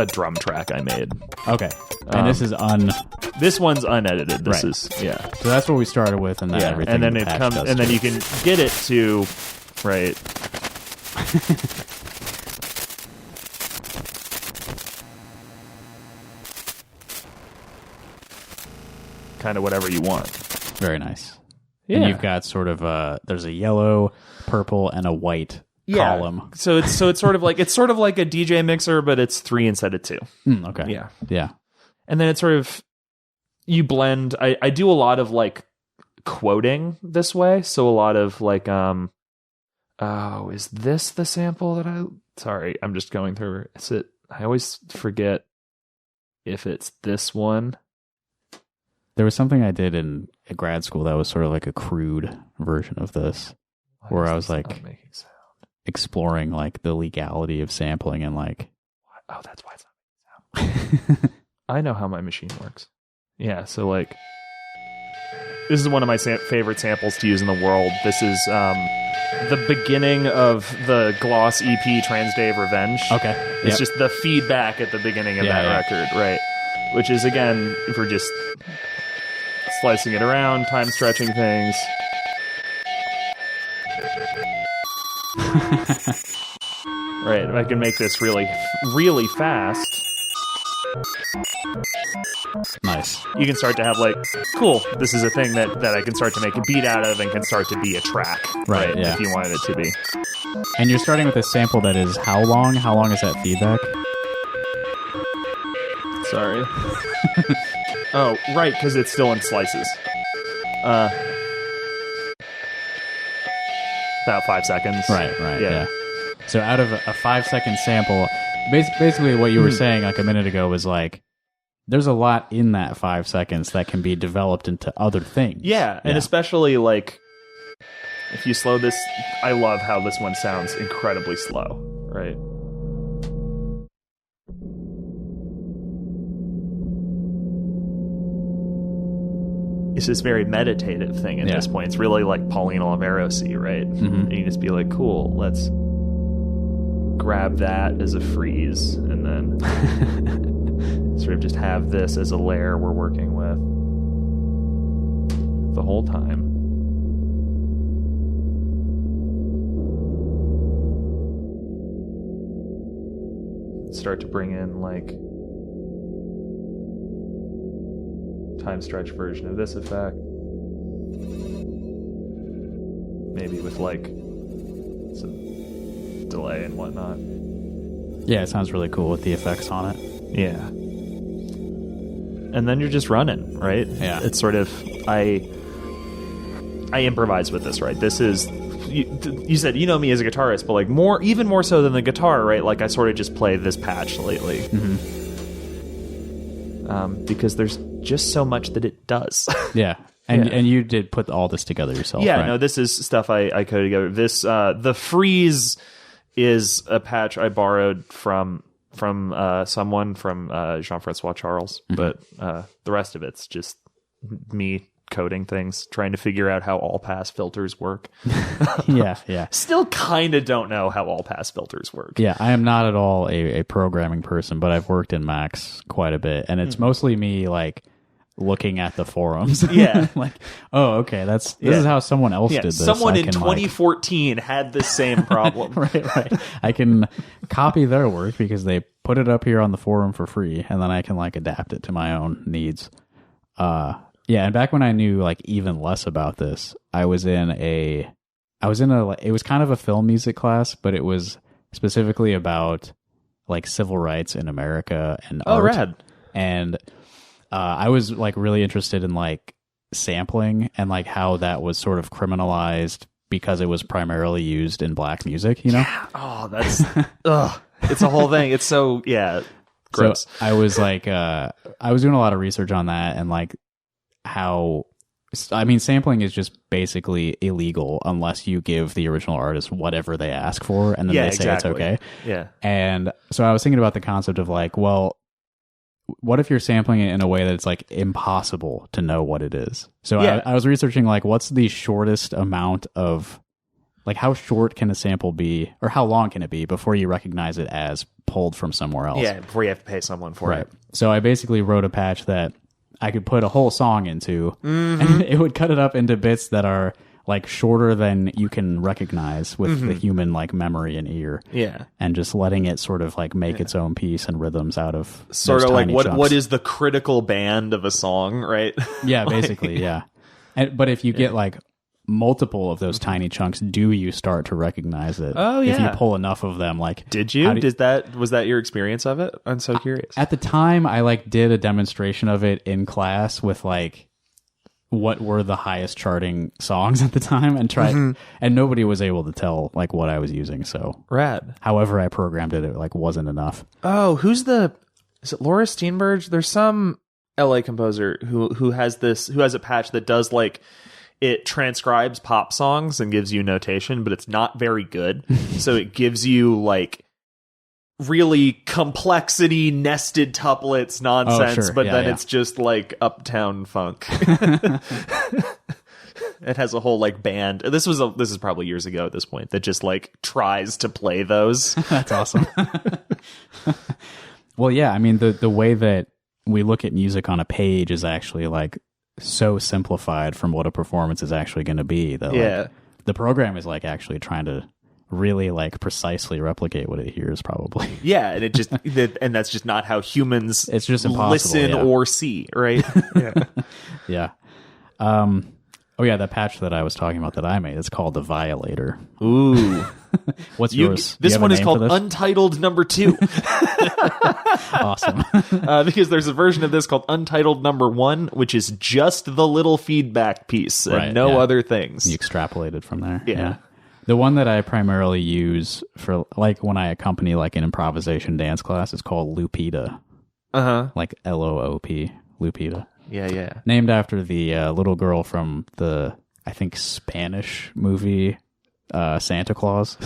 S2: drum track I made.
S1: Okay, and
S2: this one's unedited. This
S1: right.
S2: is
S1: So that's what we started with, and then everything.
S2: And then it comes, and then you can get it to right. Kind of whatever you want.
S1: Very nice.
S2: Yeah.
S1: And you've got sort of there's a yellow, purple, and a white column.
S2: So it's sort of like a DJ mixer, but it's 3 instead of 2.
S1: Okay.
S2: Yeah. And then it's sort of you blend. I do a lot of like quoting this way. So a lot of like is this the sample that sorry, I'm just going through. I always forget if it's this one.
S1: There was something I did in grad school that was sort of like a crude version of this, where I was like exploring like the legality of sampling and like,
S2: oh, that's why it's not making sound. I know how my machine works. Yeah, so like, this is one of my favorite samples to use in the world. This is the beginning of the Gloss EP Trans Day of Revenge.
S1: Okay.
S2: It's just the feedback at the beginning of that record, right? Which is, again, if we're just slicing it around, time stretching things. Right, I can make this really, really fast.
S1: Nice.
S2: You can start to have like, cool, this is a thing that I can start to make a beat out of and can start to be a track.
S1: Right, yeah.
S2: If you wanted it to be.
S1: And you're starting with a sample that is how long? How long is that feedback?
S2: Sorry. Oh, right, because it's still in slices. About 5 seconds.
S1: Right, yeah. So out of a 5-second sample, basically what you were saying like a minute ago was like, there's a lot in that 5 seconds that can be developed into other things.
S2: Yeah, and especially like, if you slow this, I love how this one sounds incredibly slow, right? It's this very meditative thing at this point. It's really like Pauline Oliveros-y, right? Mm-hmm. And you just be like, cool, let's grab that as a freeze and then sort of just have this as a layer we're working with the whole time. Start to bring in like time stretch version of this effect. Maybe with like some delay and whatnot.
S1: Yeah, it sounds really cool with the effects on it.
S2: Yeah. And then you're just running, right?
S1: Yeah.
S2: It's sort of, I improvise with this, right? This is, you said, you know me as a guitarist, but like even more so than the guitar, right? Like I sort of just play this patch lately. Mm-hmm. Because there's just so much that it does. Yeah.
S1: And you did put all this together yourself,
S2: yeah,
S1: right?
S2: No, this is stuff I coded together. This, the freeze is a patch I borrowed from someone, from Jean-Francois Charles, but the rest of it's just me coding things, trying to figure out how all-pass filters work. Yeah. Still kind of don't know how all-pass filters work.
S1: Yeah, I am not at all a programming person, but I've worked in Macs quite a bit, and it's mostly me, like, looking at the forums.
S2: Yeah.
S1: Like, oh, okay, this is how someone else did this.
S2: Someone in 2014 had the same problem.
S1: Right. I can copy their work because they put it up here on the forum for free, and then I can, like, adapt it to my own needs. Yeah, and back when I knew like even less about this, it was kind of a film music class, but it was specifically about like civil rights in America and art.
S2: Oh, rad.
S1: And I was like really interested in like sampling and like how that was sort of criminalized because it was primarily used in black music, you know?
S2: Yeah. Oh, that's it's a whole thing. It's so gross.
S1: So I was like I was doing a lot of research on that and like how sampling is just basically illegal unless you give the original artist whatever they ask for and then they say it's okay.
S2: Yeah.
S1: And so I was thinking about the concept of like, well, what if you're sampling it in a way that it's like impossible to know what it is? So I was researching like what's the shortest amount of like how short can a sample be or how long can it be before you recognize it as pulled from somewhere else?
S2: Yeah, before you have to pay someone for it.
S1: So I basically wrote a patch that I could put a whole song into and it would cut it up into bits that are like shorter than you can recognize with the human like memory and ear.
S2: Yeah.
S1: And just letting it sort of like make its own piece and rhythms out of
S2: sort of like
S1: chunks.
S2: what is the critical band of a song, right?
S1: Yeah, basically, yeah. But if you get like multiple of those tiny chunks, do you start to recognize it?
S2: Oh yeah.
S1: If you pull enough of them, like
S2: did you? Was that your experience of it? I'm so curious.
S1: At the time, I like did a demonstration of it in class with like what were the highest charting songs at the time and tried and nobody was able to tell like what I was using. So
S2: rad.
S1: However I programmed it, it like wasn't enough.
S2: Oh, is it Laura Steenberg? There's some LA composer who has a patch that does like it transcribes pop songs and gives you notation, but it's not very good. So it gives you like really complexity, nested tuplets nonsense, but then it's just like Uptown Funk. It has a whole like band. This is probably years ago at this point that just like tries to play those.
S1: That's awesome. Well, yeah, I mean the way that we look at music on a page is actually like so simplified from what a performance is actually going to be that like, the program is like actually trying to really like precisely replicate what it hears probably.
S2: Yeah, and it just and that's just not how humans
S1: it's just impossible,
S2: listen or see, right?
S1: Yeah. Oh yeah, that patch that I was talking about that I made, it's called the Violator.
S2: Ooh.
S1: What's yours?
S2: This one is called Untitled Number 2.
S1: Awesome.
S2: Because there's a version of this called Untitled Number 1, which is just the little feedback piece and no other things.
S1: You extrapolated from there.
S2: Yeah.
S1: The one that I primarily use for like when I accompany like an improvisation dance class is called Lupita. Like L-O-O-P, Lupita.
S2: Yeah.
S1: Named after the little girl from the, I think, Spanish movie Santa Claus.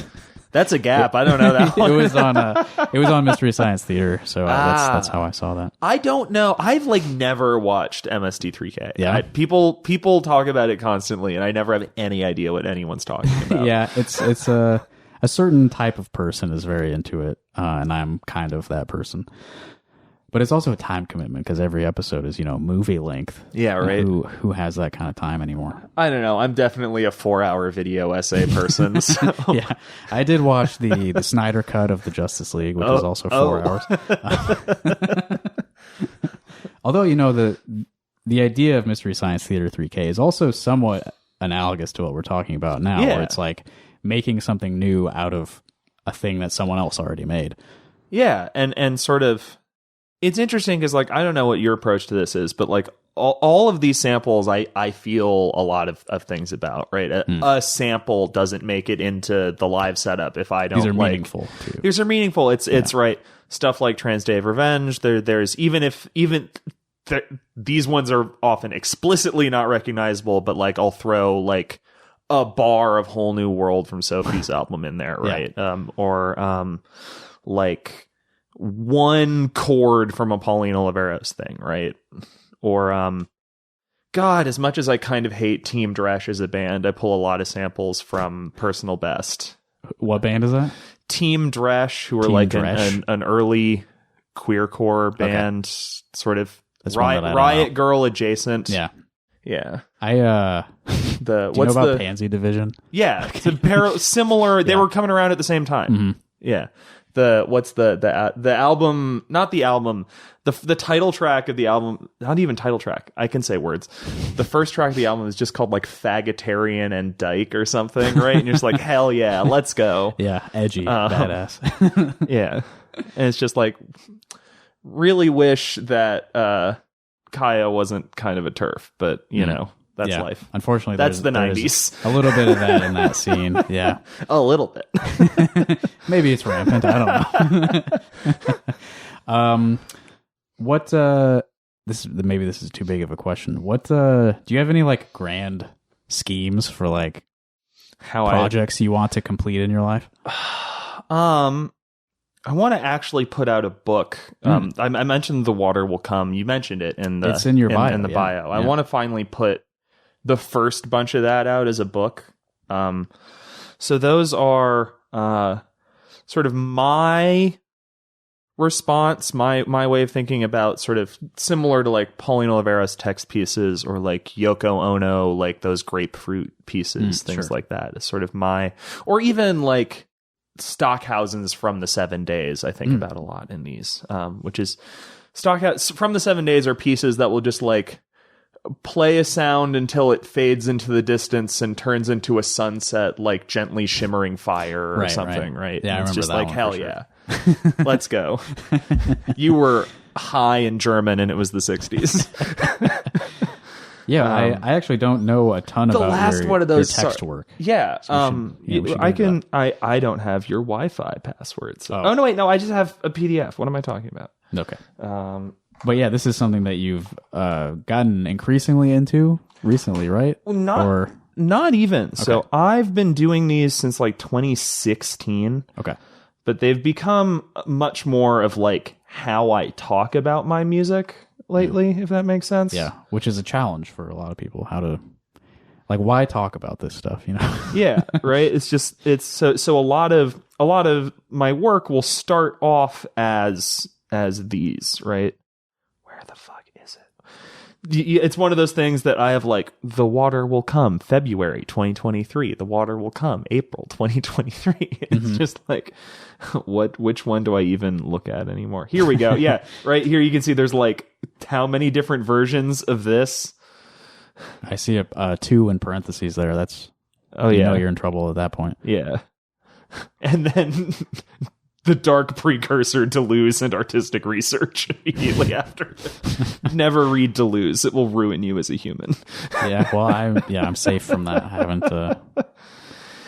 S2: That's a gap. I don't know that one.
S1: It was on Mystery Science Theater, so that's how I saw that.
S2: I don't know. I've like never watched MST3K.
S1: Yeah,
S2: people talk about it constantly, and I never have any idea what anyone's talking about.
S1: Yeah, it's a certain type of person is very into it, and I'm kind of that person. But it's also a time commitment because every episode is, movie length.
S2: Yeah, right.
S1: Who has that kind of time anymore?
S2: I don't know. I'm definitely a 4-hour video essay person. So.
S1: Yeah, I did watch the Snyder cut of the Justice League, which is also 4 hours. Although, the idea of Mystery Science Theater 3K is also somewhat analogous to what we're talking about now, where it's like making something new out of a thing that someone else already made.
S2: Yeah, and sort of... It's interesting because, like, I don't know what your approach to this is, but, like, all of these samples I feel a lot of things about, right? A sample doesn't make it into the live setup if I don't
S1: These are
S2: like...
S1: meaningful, too.
S2: These are meaningful. It's right. Stuff like Trans Day of Revenge, there's... These ones are often explicitly not recognizable, but, like, I'll throw, like, a bar of Whole New World from Sophie's album in there, right? Yeah. Like... one chord from a Pauline Oliveros thing, right? Or, God, as much as I kind of hate Team Dresch as a band, I pull a lot of samples from Personal Best.
S1: What band is that?
S2: Team Dresch, who are like an early queercore band, sort of Riot Girl adjacent.
S1: Yeah.
S2: Yeah.
S1: Do you know about Pansy Division?
S2: Yeah. It's similar. They were coming around at the same time.
S1: Mm-hmm.
S2: Yeah. The album, not the album, the title track of the album, not even title track, I can say words. The first track of the album is just called like Faggotarian and Dyke or something, right? And you're just like, hell yeah, let's go.
S1: Yeah, edgy, badass.
S2: Yeah. And it's just like, really wish that Kaya wasn't kind of a TERF, but you know, that's life.
S1: Unfortunately,
S2: that's the 90s.
S1: A little bit of that in that scene. Yeah.
S2: A little bit.
S1: Maybe it's rampant. I don't know. Maybe this is too big of a question. Do you have any like grand schemes for like projects you want to complete in your life?
S2: I want to actually put out a book. I mentioned The Water Will Come. You mentioned it
S1: it's in your bio.
S2: In the bio. I want to finally put the first bunch of that out as a book. So those are sort of my response, my way of thinking about sort of similar to like Pauline Oliveira's text pieces or like Yoko Ono, like those grapefruit pieces, things like that. It's sort of or even like Stockhausen's From the 7 Days, I think about a lot in these, which is From the 7 Days are pieces that will just like play a sound until it fades into the distance and turns into a sunset, like gently shimmering fire or something, right?
S1: Yeah,
S2: it's
S1: I remember
S2: just
S1: that
S2: like,
S1: one
S2: hell
S1: for sure.
S2: yeah. Let's go. You were high in German and it was the 60s.
S1: Yeah, I actually don't know a ton about your text work.
S2: Yeah, I can. I don't have your Wi-Fi password. So. Oh no, wait, no, I just have a PDF. What am I talking about?
S1: Okay. But yeah, this is something that you've gotten increasingly into recently, right?
S2: Well, not even. Okay. So I've been doing these since like 2016.
S1: Okay.
S2: But they've become much more of like how I talk about my music lately, if that makes sense.
S1: Yeah, which is a challenge for a lot of people. How to, like, why talk about this stuff, you know?
S2: Yeah, right. It's so a lot of my work will start off as these, right? Where the fuck is it? It's one of those things that I have like, The Water Will Come, February 2023. The Water Will Come, April 2023. It's just like, which one do I even look at anymore? Here we go. Yeah, right here you can see there's like how many different versions of this.
S1: I see a 2 in parentheses there. That's you know you're in trouble at that point.
S2: Yeah. And then the dark precursor Deleuze and artistic research immediately after. Never read Deleuze. It will ruin you as a human.
S1: Yeah, well, I'm safe from that. I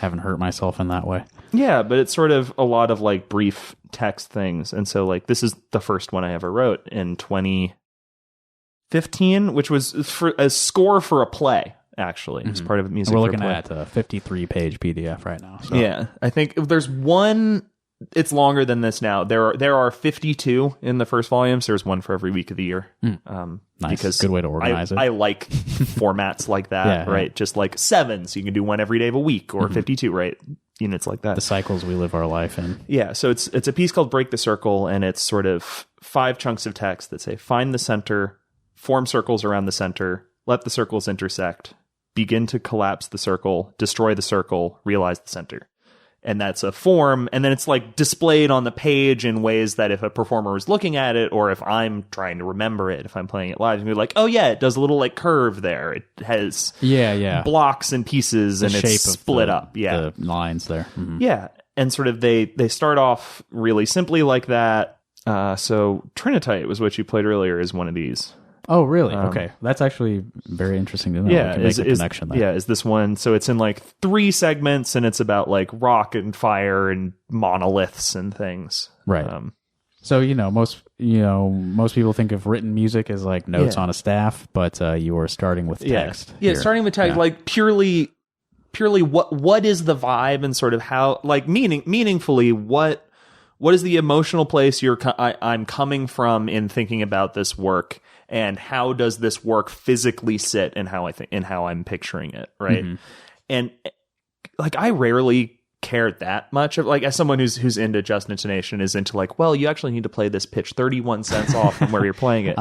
S1: haven't hurt myself in that way.
S2: Yeah, but it's sort of a lot of like brief text things. And so like this is the first one I ever wrote in 2015, which was for a score for a play, actually. It's part of a music.
S1: And we're looking at a 53-page PDF right now. So.
S2: Yeah, I think there's one. It's longer than this now. There are 52 in the first volume, so there's one for every week of the year.
S1: Nice.
S2: Because
S1: good way to organize it.
S2: I like formats like that, right? Yeah. Just like 7, so you can do one every day of a week, or 52, right? Units like that.
S1: The cycles we live our life in.
S2: Yeah, so it's a piece called Break the Circle, and it's sort of 5 chunks of text that say, find the center, form circles around the center, let the circles intersect, begin to collapse the circle, destroy the circle, realize the center. And that's a form, and then it's like displayed on the page in ways that if a performer is looking at it, or if I'm trying to remember it, if I'm playing it live, and you're like, oh yeah, it does a little like curve there. It has blocks and pieces, and it's split up. Yeah,
S1: the lines there. Mm-hmm.
S2: Yeah, and sort of they start off really simply like that. So Trinitite was what you played earlier is one of these.
S1: Oh, really? Okay. That's actually very interesting to know.
S2: Yeah,
S1: make the connection there.
S2: Yeah, is this one. So it's in like 3 segments, and it's about like rock and fire and monoliths and things.
S1: Right. So, most people think of written music as like notes on a staff, but you are starting with text.
S2: Yeah, starting with text, like purely what is the vibe, and sort of how, like, meaningfully, what is the emotional place I'm coming from in thinking about this work, and how does this work physically sit in how I'm picturing it, right? Mm-hmm. And like I rarely cared that much of, like, as someone who's into just intonation, is into like, well, you actually need to play this pitch 31 cents off from where you're playing it.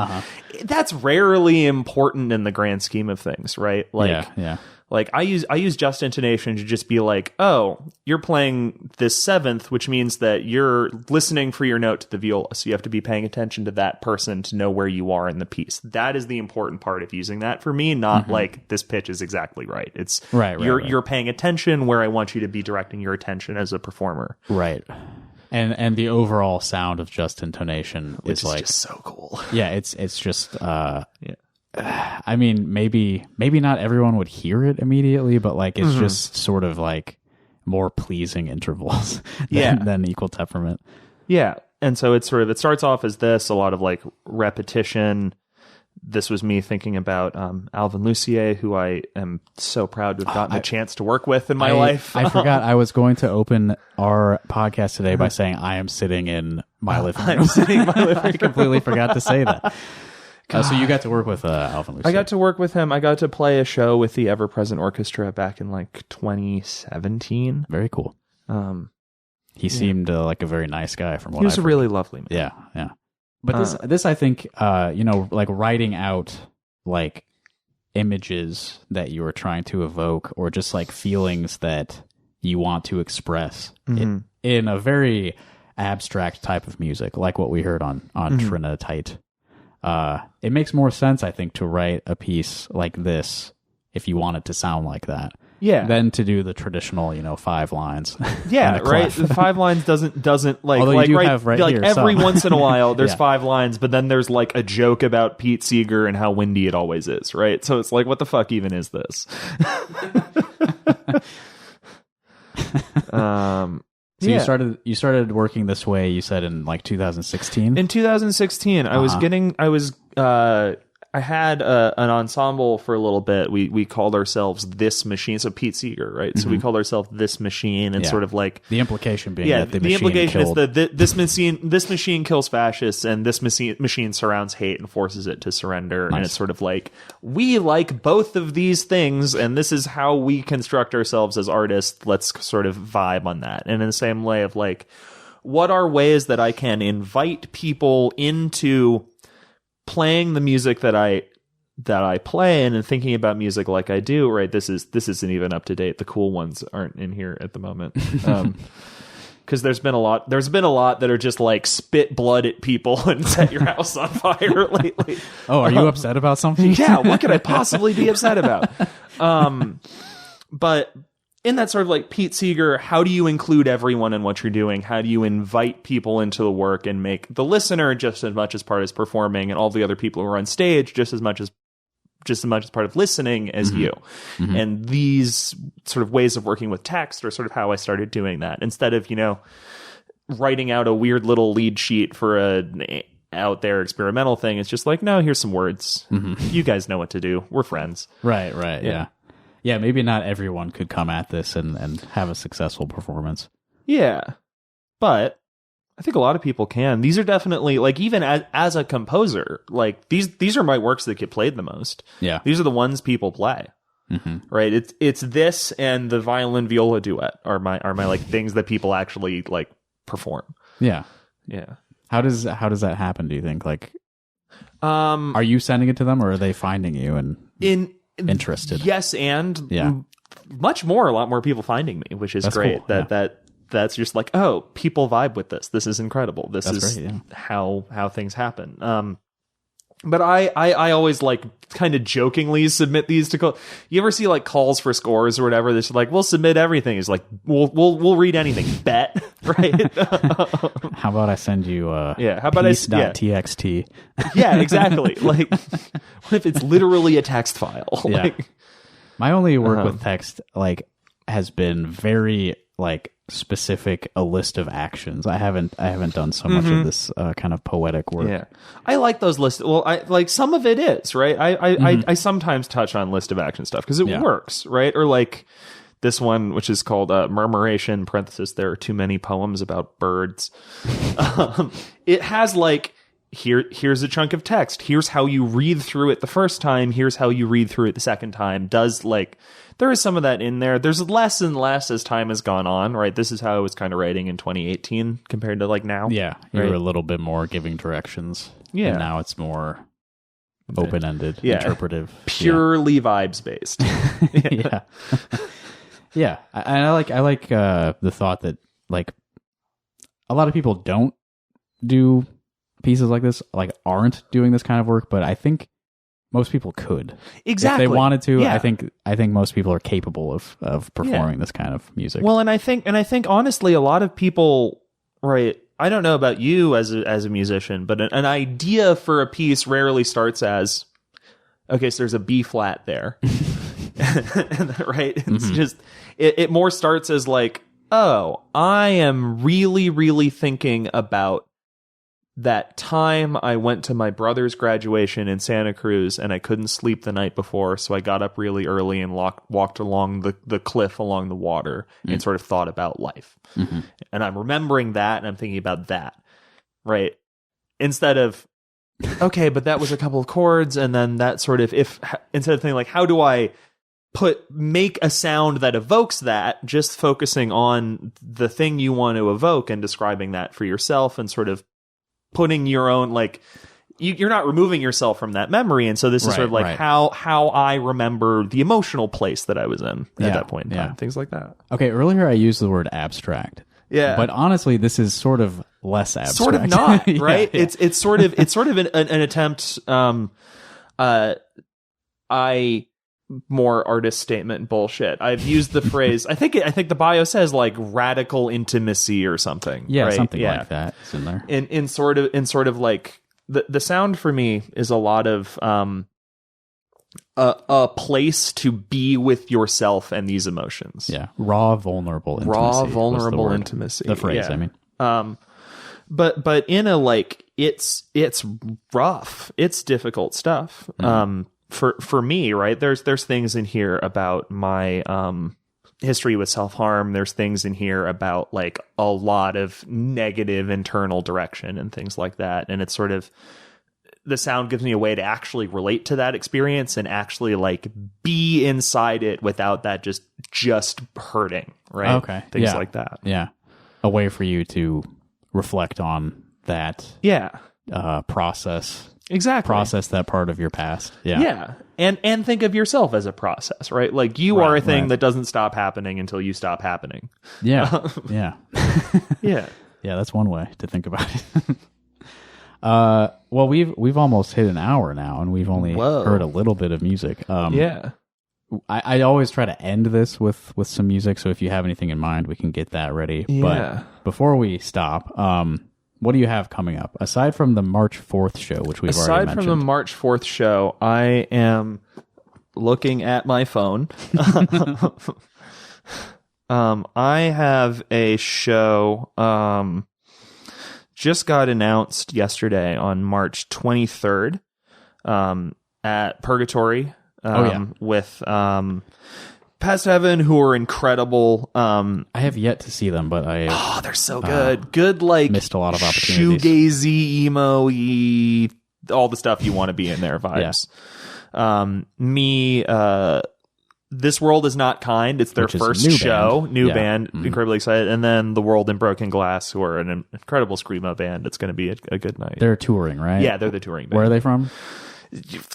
S2: That's rarely important in the grand scheme of things, right? Like,
S1: yeah.
S2: Like I use just intonation to just be like, oh, you're playing this 7th, which means that you're listening for your note to the viola. So you have to be paying attention to that person to know where you are in the piece. That is the important part of using that for me, not like this pitch is exactly right. It's
S1: right.
S2: You're paying attention where I want you to be directing your attention as a performer.
S1: Right. And the overall sound of just intonation
S2: Which is
S1: like
S2: just so cool.
S1: Yeah, it's just I mean, maybe not everyone would hear it immediately, but like it's just sort of like more pleasing intervals than equal temperament.
S2: Yeah. And so it's it starts off as this, a lot of like repetition. This was me thinking about Alvin Lucier, who I am so proud to have gotten a chance to work with in my life.
S1: I forgot I was going to open our podcast today by saying I am sitting in my living room.
S2: I'm sitting in my living room.
S1: I completely forgot to say that. So you got to work with Alvin Lucier.
S2: I got to work with him. I got to play a show with the Ever Present Orchestra back in like 2017.
S1: Very cool. He seemed like a very nice guy from what
S2: he was
S1: I've
S2: a really lovely man.
S1: Yeah, yeah. But this I think, like writing out like images that you were trying to evoke or just like feelings that you want to express in a very abstract type of music, like what we heard on Trinitite. It makes more sense, I think, to write a piece like this if you want it to sound like that.
S2: Yeah.
S1: Than to do the traditional, 5 lines.
S2: Yeah, right. The 5 lines doesn't like
S1: although
S2: like
S1: you do
S2: right,
S1: have right
S2: like
S1: here,
S2: every
S1: some.
S2: once in a while there's 5 lines, but then there's like a joke about Pete Seeger and how windy it always is, right? So it's like, what the fuck even is this?
S1: So you started working this way, you said, in like 2016?
S2: In 2016, I had an ensemble for a little bit. We called ourselves This Machine. So Pete Seeger, right? So we called ourselves This Machine, and sort of like
S1: the implication being that the machine
S2: implication
S1: killed.
S2: is that this machine kills fascists, and this machine surrounds hate and forces it to surrender.
S1: Nice.
S2: And it's sort of like, we like both of these things, and this is how we construct ourselves as artists. Let's sort of vibe on that. And in the same way of like, what are ways that I can invite people into playing the music that I play and thinking about music like I do, right? This isn't even up to date. The cool ones aren't in here at the moment. Because there's been a lot that are just like spit blood at people and set your house on fire lately.
S1: Oh, are you upset about something?
S2: Yeah, what could I possibly be upset about? But in that sort of like Pete Seeger, how do you include everyone in what you're doing? How do you invite people into the work and make the listener just as much as part as performing, and all the other people who are on stage just as much as part of listening as you? And these sort of ways of working with text are sort of how I started doing that. Instead of, writing out a weird little lead sheet for a out there experimental thing, it's just like, no, here's some words. You guys know what to do. We're friends.
S1: Right, yeah. Yeah, maybe not everyone could come at this and have a successful performance.
S2: Yeah, but I think a lot of people can. These are definitely, like, even as a composer, like, these are my works that get played the most.
S1: Yeah.
S2: These are the ones people play. Right? It's this and the violin viola duet are my like things that people actually like perform.
S1: Yeah.
S2: Yeah.
S1: How does that happen, do you think? Like, are you sending it to them, or are they finding you and interested?
S2: Yes, and much more, a lot more people finding me, which is that's great. Cool. That's just like, oh, people vibe with this. This is incredible. This is great, how things happen. But I always like kind of jokingly submit these to you ever see like calls for scores or whatever? That's like, we'll submit everything. It's like, we'll read anything. Bet, right?
S1: How about I send you
S2: how about
S1: piece.txt?
S2: Yeah, exactly. Like, what if it's literally a text file?
S1: Yeah.
S2: Like,
S1: my only work with text like has been very like specific, a list of actions. I haven't done so much of this kind of poetic work.
S2: Yeah, I like those lists. Well, I like some of it is right. I sometimes touch on list of action stuff because it works, right? Or like this one, which is called Murmuration (parenthesis). There are too many poems about birds. It has like, here's a chunk of text. Here's how you read through it the first time. Here's how you read through it the second time. There is some of that in there. There's less and less as time has gone on, right? This is how I was kind of writing in 2018 compared to like now.
S1: Yeah, you were a little bit more giving directions. Yeah. And now it's more open-ended, interpretive.
S2: Purely vibes-based.
S1: Yeah. Yeah. I like the thought that like a lot of people don't do pieces like this, like aren't doing this kind of work, but I think most people could.
S2: Exactly.
S1: If they wanted to, I think most people are capable of performing this kind of music.
S2: Well, and I think honestly, a lot of people right. I don't know about you as a musician, but an idea for a piece rarely starts as, okay, so there's a B flat there. Right? It's just, it more starts as like, oh, I am really, really thinking about that time I went to my brother's graduation in Santa Cruz and I couldn't sleep the night before, so I got up really early and walked along the cliff along the water and sort of thought about life. And I'm remembering that and I'm thinking about that, right? Instead of, okay, but that was a couple of chords, and then that sort of, instead of thinking like, how do I make a sound that evokes that, just focusing on the thing you want to evoke and describing that for yourself and sort of putting your own, like, you're not removing yourself from that memory. And so this is sort of like how I remember the emotional place that I was in at that point in time. Things like that.
S1: Okay, earlier I used the word abstract. Yeah. But honestly, this is sort of less abstract.
S2: Sort of not, right? Yeah. It's sort of an attempt, more artist statement bullshit. I've used the phrase, I think the bio says like radical intimacy or something.
S1: Yeah,
S2: right?
S1: something like that. It's in there.
S2: In sort of like the sound for me is a lot of a place to be with yourself and these emotions.
S1: Yeah. Raw vulnerable intimacy. The phrase,
S2: yeah.
S1: I mean.
S2: But in a, like, it's rough. It's difficult stuff. For me, right, there's things in here about my history with self-harm. There's things in here about like a lot of negative internal direction and things like that. And it's sort of, the sound gives me a way to actually relate to that experience and actually like be inside it without that just hurting, right?
S1: Okay.
S2: Things like that.
S1: Yeah. A way for you to reflect on that.
S2: Yeah.
S1: Process.
S2: Exactly.
S1: Process that part of your past. Yeah.
S2: Yeah. And think of yourself as a process, right? Like you are a thing that doesn't stop happening until you stop happening.
S1: Yeah. Yeah.
S2: Yeah.
S1: Yeah, that's one way to think about it. Well, we've almost hit an hour now, and we've only heard a little bit of music.
S2: Yeah.
S1: I always try to end this with some music, so if you have anything in mind, we can get that ready.
S2: Yeah.
S1: But before we stop, what do you have coming up? Aside from the March 4th show, which we've already mentioned.
S2: Aside from the March 4th show, I am looking at my phone. I have a show just got announced yesterday on March 23rd at Purgatory with Past Heaven, who are incredible.
S1: I have yet to see them, but
S2: they're so good. Good, like,
S1: missed a lot of opportunities.
S2: Shoegazy, emo-y, all the stuff you want to be in there vibes. Yeah. This World Is Not Kind. It's their first show. New band. Incredibly excited. And then The World in Broken Glass, who are an incredible screamo band. It's going to be a good night.
S1: They're touring, right?
S2: Yeah, they're the touring band.
S1: Where are they from?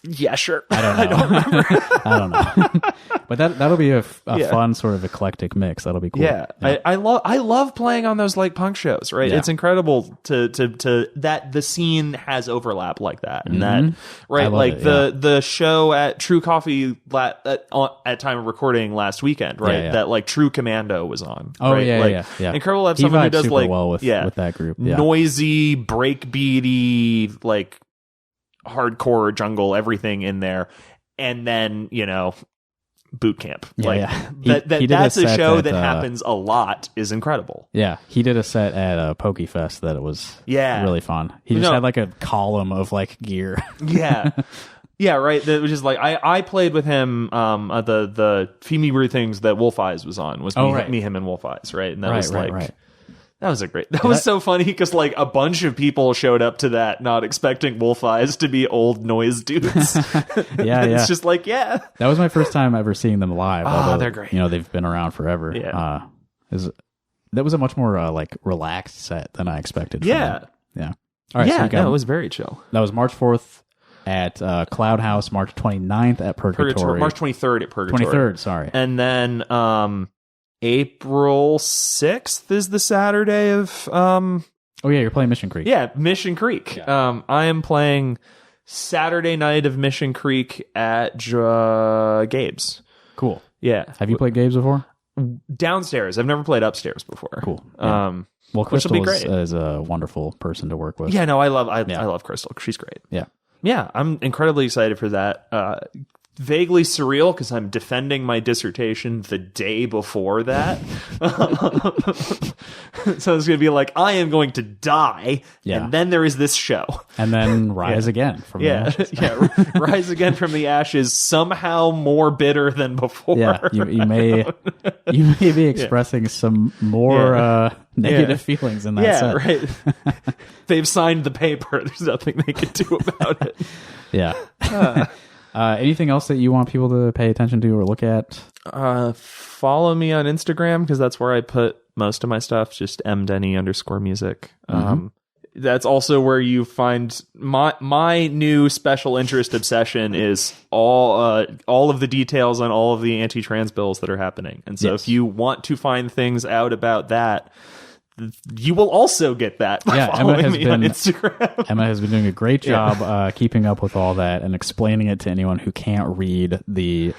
S2: Yeah, sure.
S1: I don't know.
S2: I don't remember.
S1: I don't know. But that'll be a fun sort of eclectic mix. That'll be cool.
S2: Yeah. I love playing on those like punk shows, right? Yeah. It's incredible to that the scene has overlap like that, and that like the show at True Coffee at time of recording last weekend, right? That like True Commando was on.
S1: Oh
S2: right?
S1: yeah.
S2: Incredible to have someone who does like
S1: well with that group. Yeah.
S2: Noisy, breakbeaty, like hardcore jungle, everything in there, and then boot camp. That's a show that happens a lot, is incredible.
S1: Yeah, he did a set at Pokey Fest that it was really fun. He just had like a column of like gear. Yeah, right. That was just like I played with him at the Feed Me Weird Things that Wolf Eyes was on. Was me, him, and Wolf Eyes, right? And that was like. That was that was so funny because like a bunch of people showed up to that not expecting Wolf Eyes to be old noise dudes. It's just like, that was my first time ever seeing them live. Although,
S2: they're great.
S1: They've been around forever. Yeah. That was a much more like relaxed set than I expected.
S2: Yeah.
S1: Yeah. All right.
S2: It was very chill.
S1: That was March 4th at Cloud House, March 29th at Purgatory.
S2: March 23rd at Purgatory.
S1: 23rd, sorry.
S2: And then April 6th is the Saturday of
S1: you're playing Mission Creek.
S2: Yeah, Mission Creek. I am playing Saturday night of Mission Creek at Gabe's.
S1: Cool.
S2: Yeah.
S1: Have you played Gabe's before?
S2: downstairs. I've never played upstairs before.
S1: Cool. Yeah. Well, Crystal is a wonderful person to work with.
S2: Yeah, no, I love Crystal. She's great.
S1: Yeah.
S2: Yeah, I'm incredibly excited for that. Vaguely surreal because I'm defending my dissertation the day before that. So it's going to be like, I am going to die, and then there is this show.
S1: And then rise again from the ashes.
S2: Rise again from the ashes, somehow more bitter than before.
S1: Yeah, you may be expressing some more negative feelings in that set.
S2: Right. They've signed the paper. There's nothing they can do about it.
S1: Yeah. Anything else that you want people to pay attention to or look at?
S2: Follow me on Instagram because that's where I put most of my stuff. Just M Denney _music. That's also where you find my new special interest obsession is all of the details on all of the anti-trans bills that are happening. And so if you want to find things out about that, you will also get that by following me on Instagram.
S1: Emma has been doing a great job keeping up with all that and explaining it to anyone who can't read the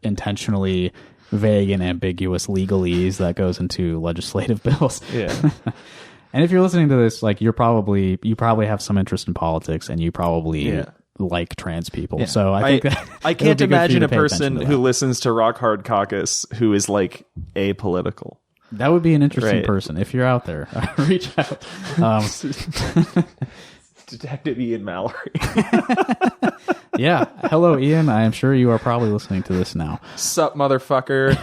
S1: intentionally vague and ambiguous legalese that goes into legislative bills.
S2: Yeah.
S1: And if you're listening to this, you probably have some interest in politics and you probably like trans people. Yeah. So I think
S2: I can't imagine a person who listens to Rock Hard Caucus who is apolitical.
S1: That would be an interesting person. If you're out there, reach out.
S2: Detective Ian Mallory.
S1: Yeah. Hello, Ian. I am sure you are probably listening to this now.
S2: Sup, motherfucker.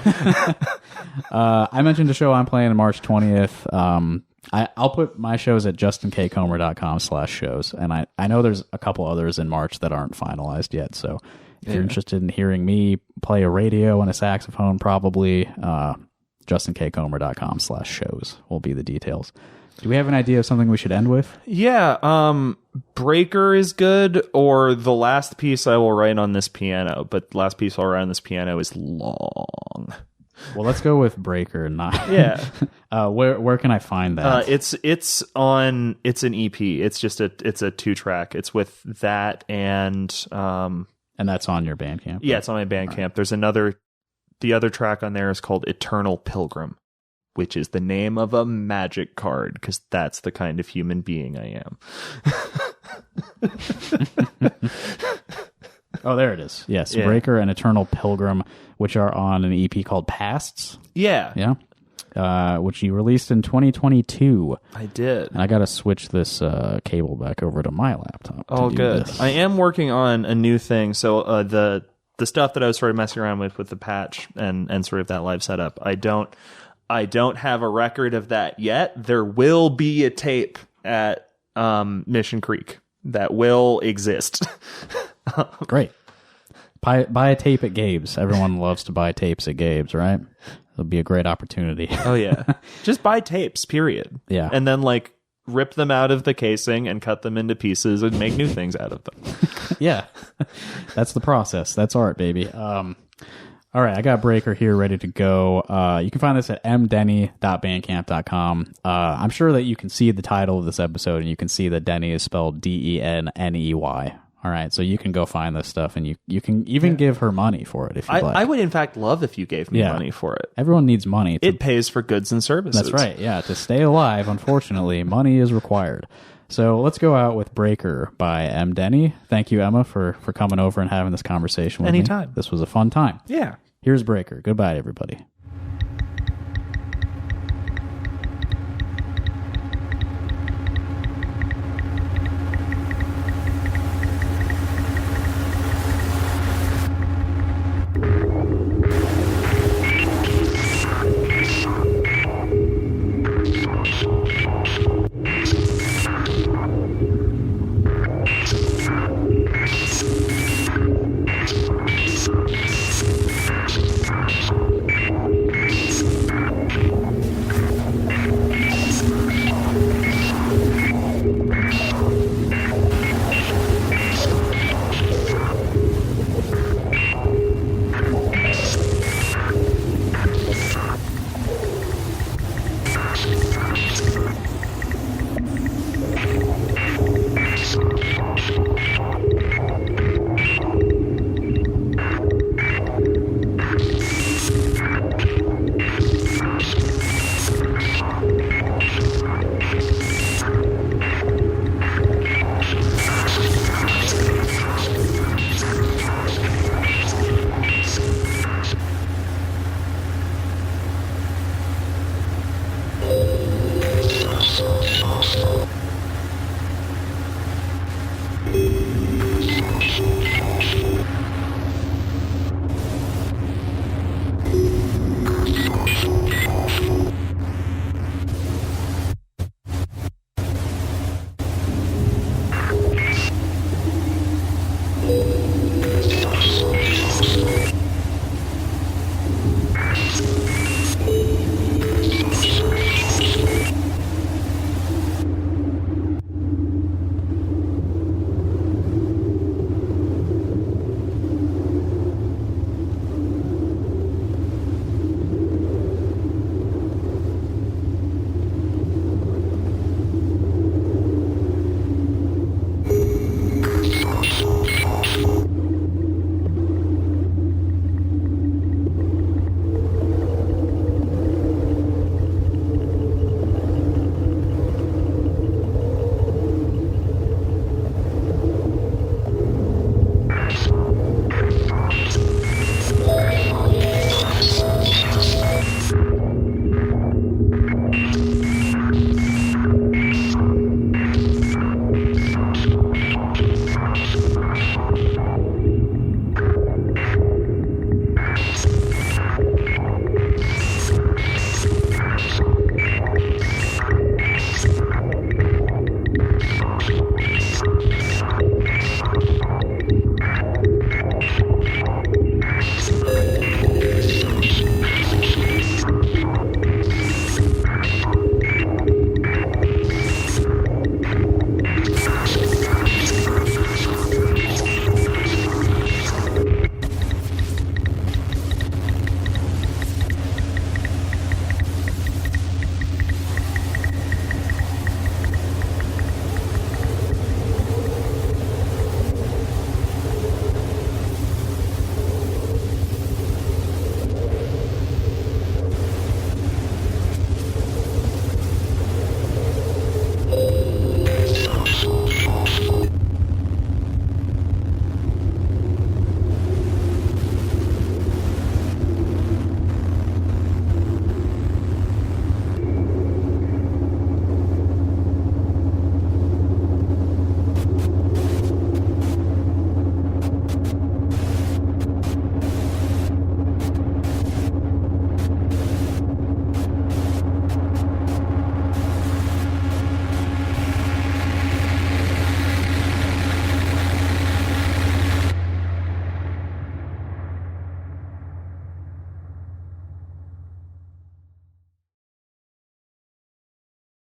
S1: I mentioned a show I'm playing on March 20th. I'll put my shows at justinkcomer.com/shows. And I know there's a couple others in March that aren't finalized yet. So if you're interested in hearing me play a radio and a saxophone, probably... justinkcomer.com/shows will be the details. Do we have an idea of something we should end with?
S2: Yeah, Breaker is good, or the last piece I will write on this piano, but the last piece I'll write on this piano is long.
S1: Well, let's go with Breaker. Where can I find that?
S2: It's an EP. It's just it's a 2-track. It's with that and
S1: that's on your Bandcamp.
S2: Yeah, it's on my Bandcamp. Right. There's the other track on there is called Eternal Pilgrim, which is the name of a magic card, because that's the kind of human being I am.
S1: Oh, there it is. Yes, Breaker and Eternal Pilgrim, which are on an EP called Pasts.
S2: Yeah.
S1: Yeah. Which you released in 2022.
S2: I did.
S1: And I got to switch this cable back over to my laptop.
S2: Oh, good. I am working on a new thing. So the stuff that I was sort of messing around with the patch and sort of that live setup, I don't have a record of that yet. There will be a tape at Mission Creek that will exist.
S1: Great. Buy a tape at Gabe's. Everyone loves to buy tapes at Gabe's, right? It'll be a great opportunity.
S2: Oh, yeah. Just buy tapes, period.
S1: Yeah.
S2: And then, rip them out of the casing and cut them into pieces and make new things out of them.
S1: Yeah. That's the process. That's art, baby. All right, I got Breaker here ready to go. You can find this at mdenney.bandcamp.com. I'm sure that you can see the title of this episode and you can see that Denney is spelled Denney. All right, so you can go find this stuff, and you can even give her money for it if you'd like.
S2: I would, in fact, love if you gave me money for it.
S1: Everyone needs money.
S2: It pays for goods and services.
S1: That's right, yeah. To stay alive, unfortunately, money is required. So let's go out with Breaker by M Denney. Thank you, Emma, for coming over and having this conversation with me.
S2: Anytime.
S1: This was a fun time.
S2: Yeah.
S1: Here's Breaker. Goodbye, everybody.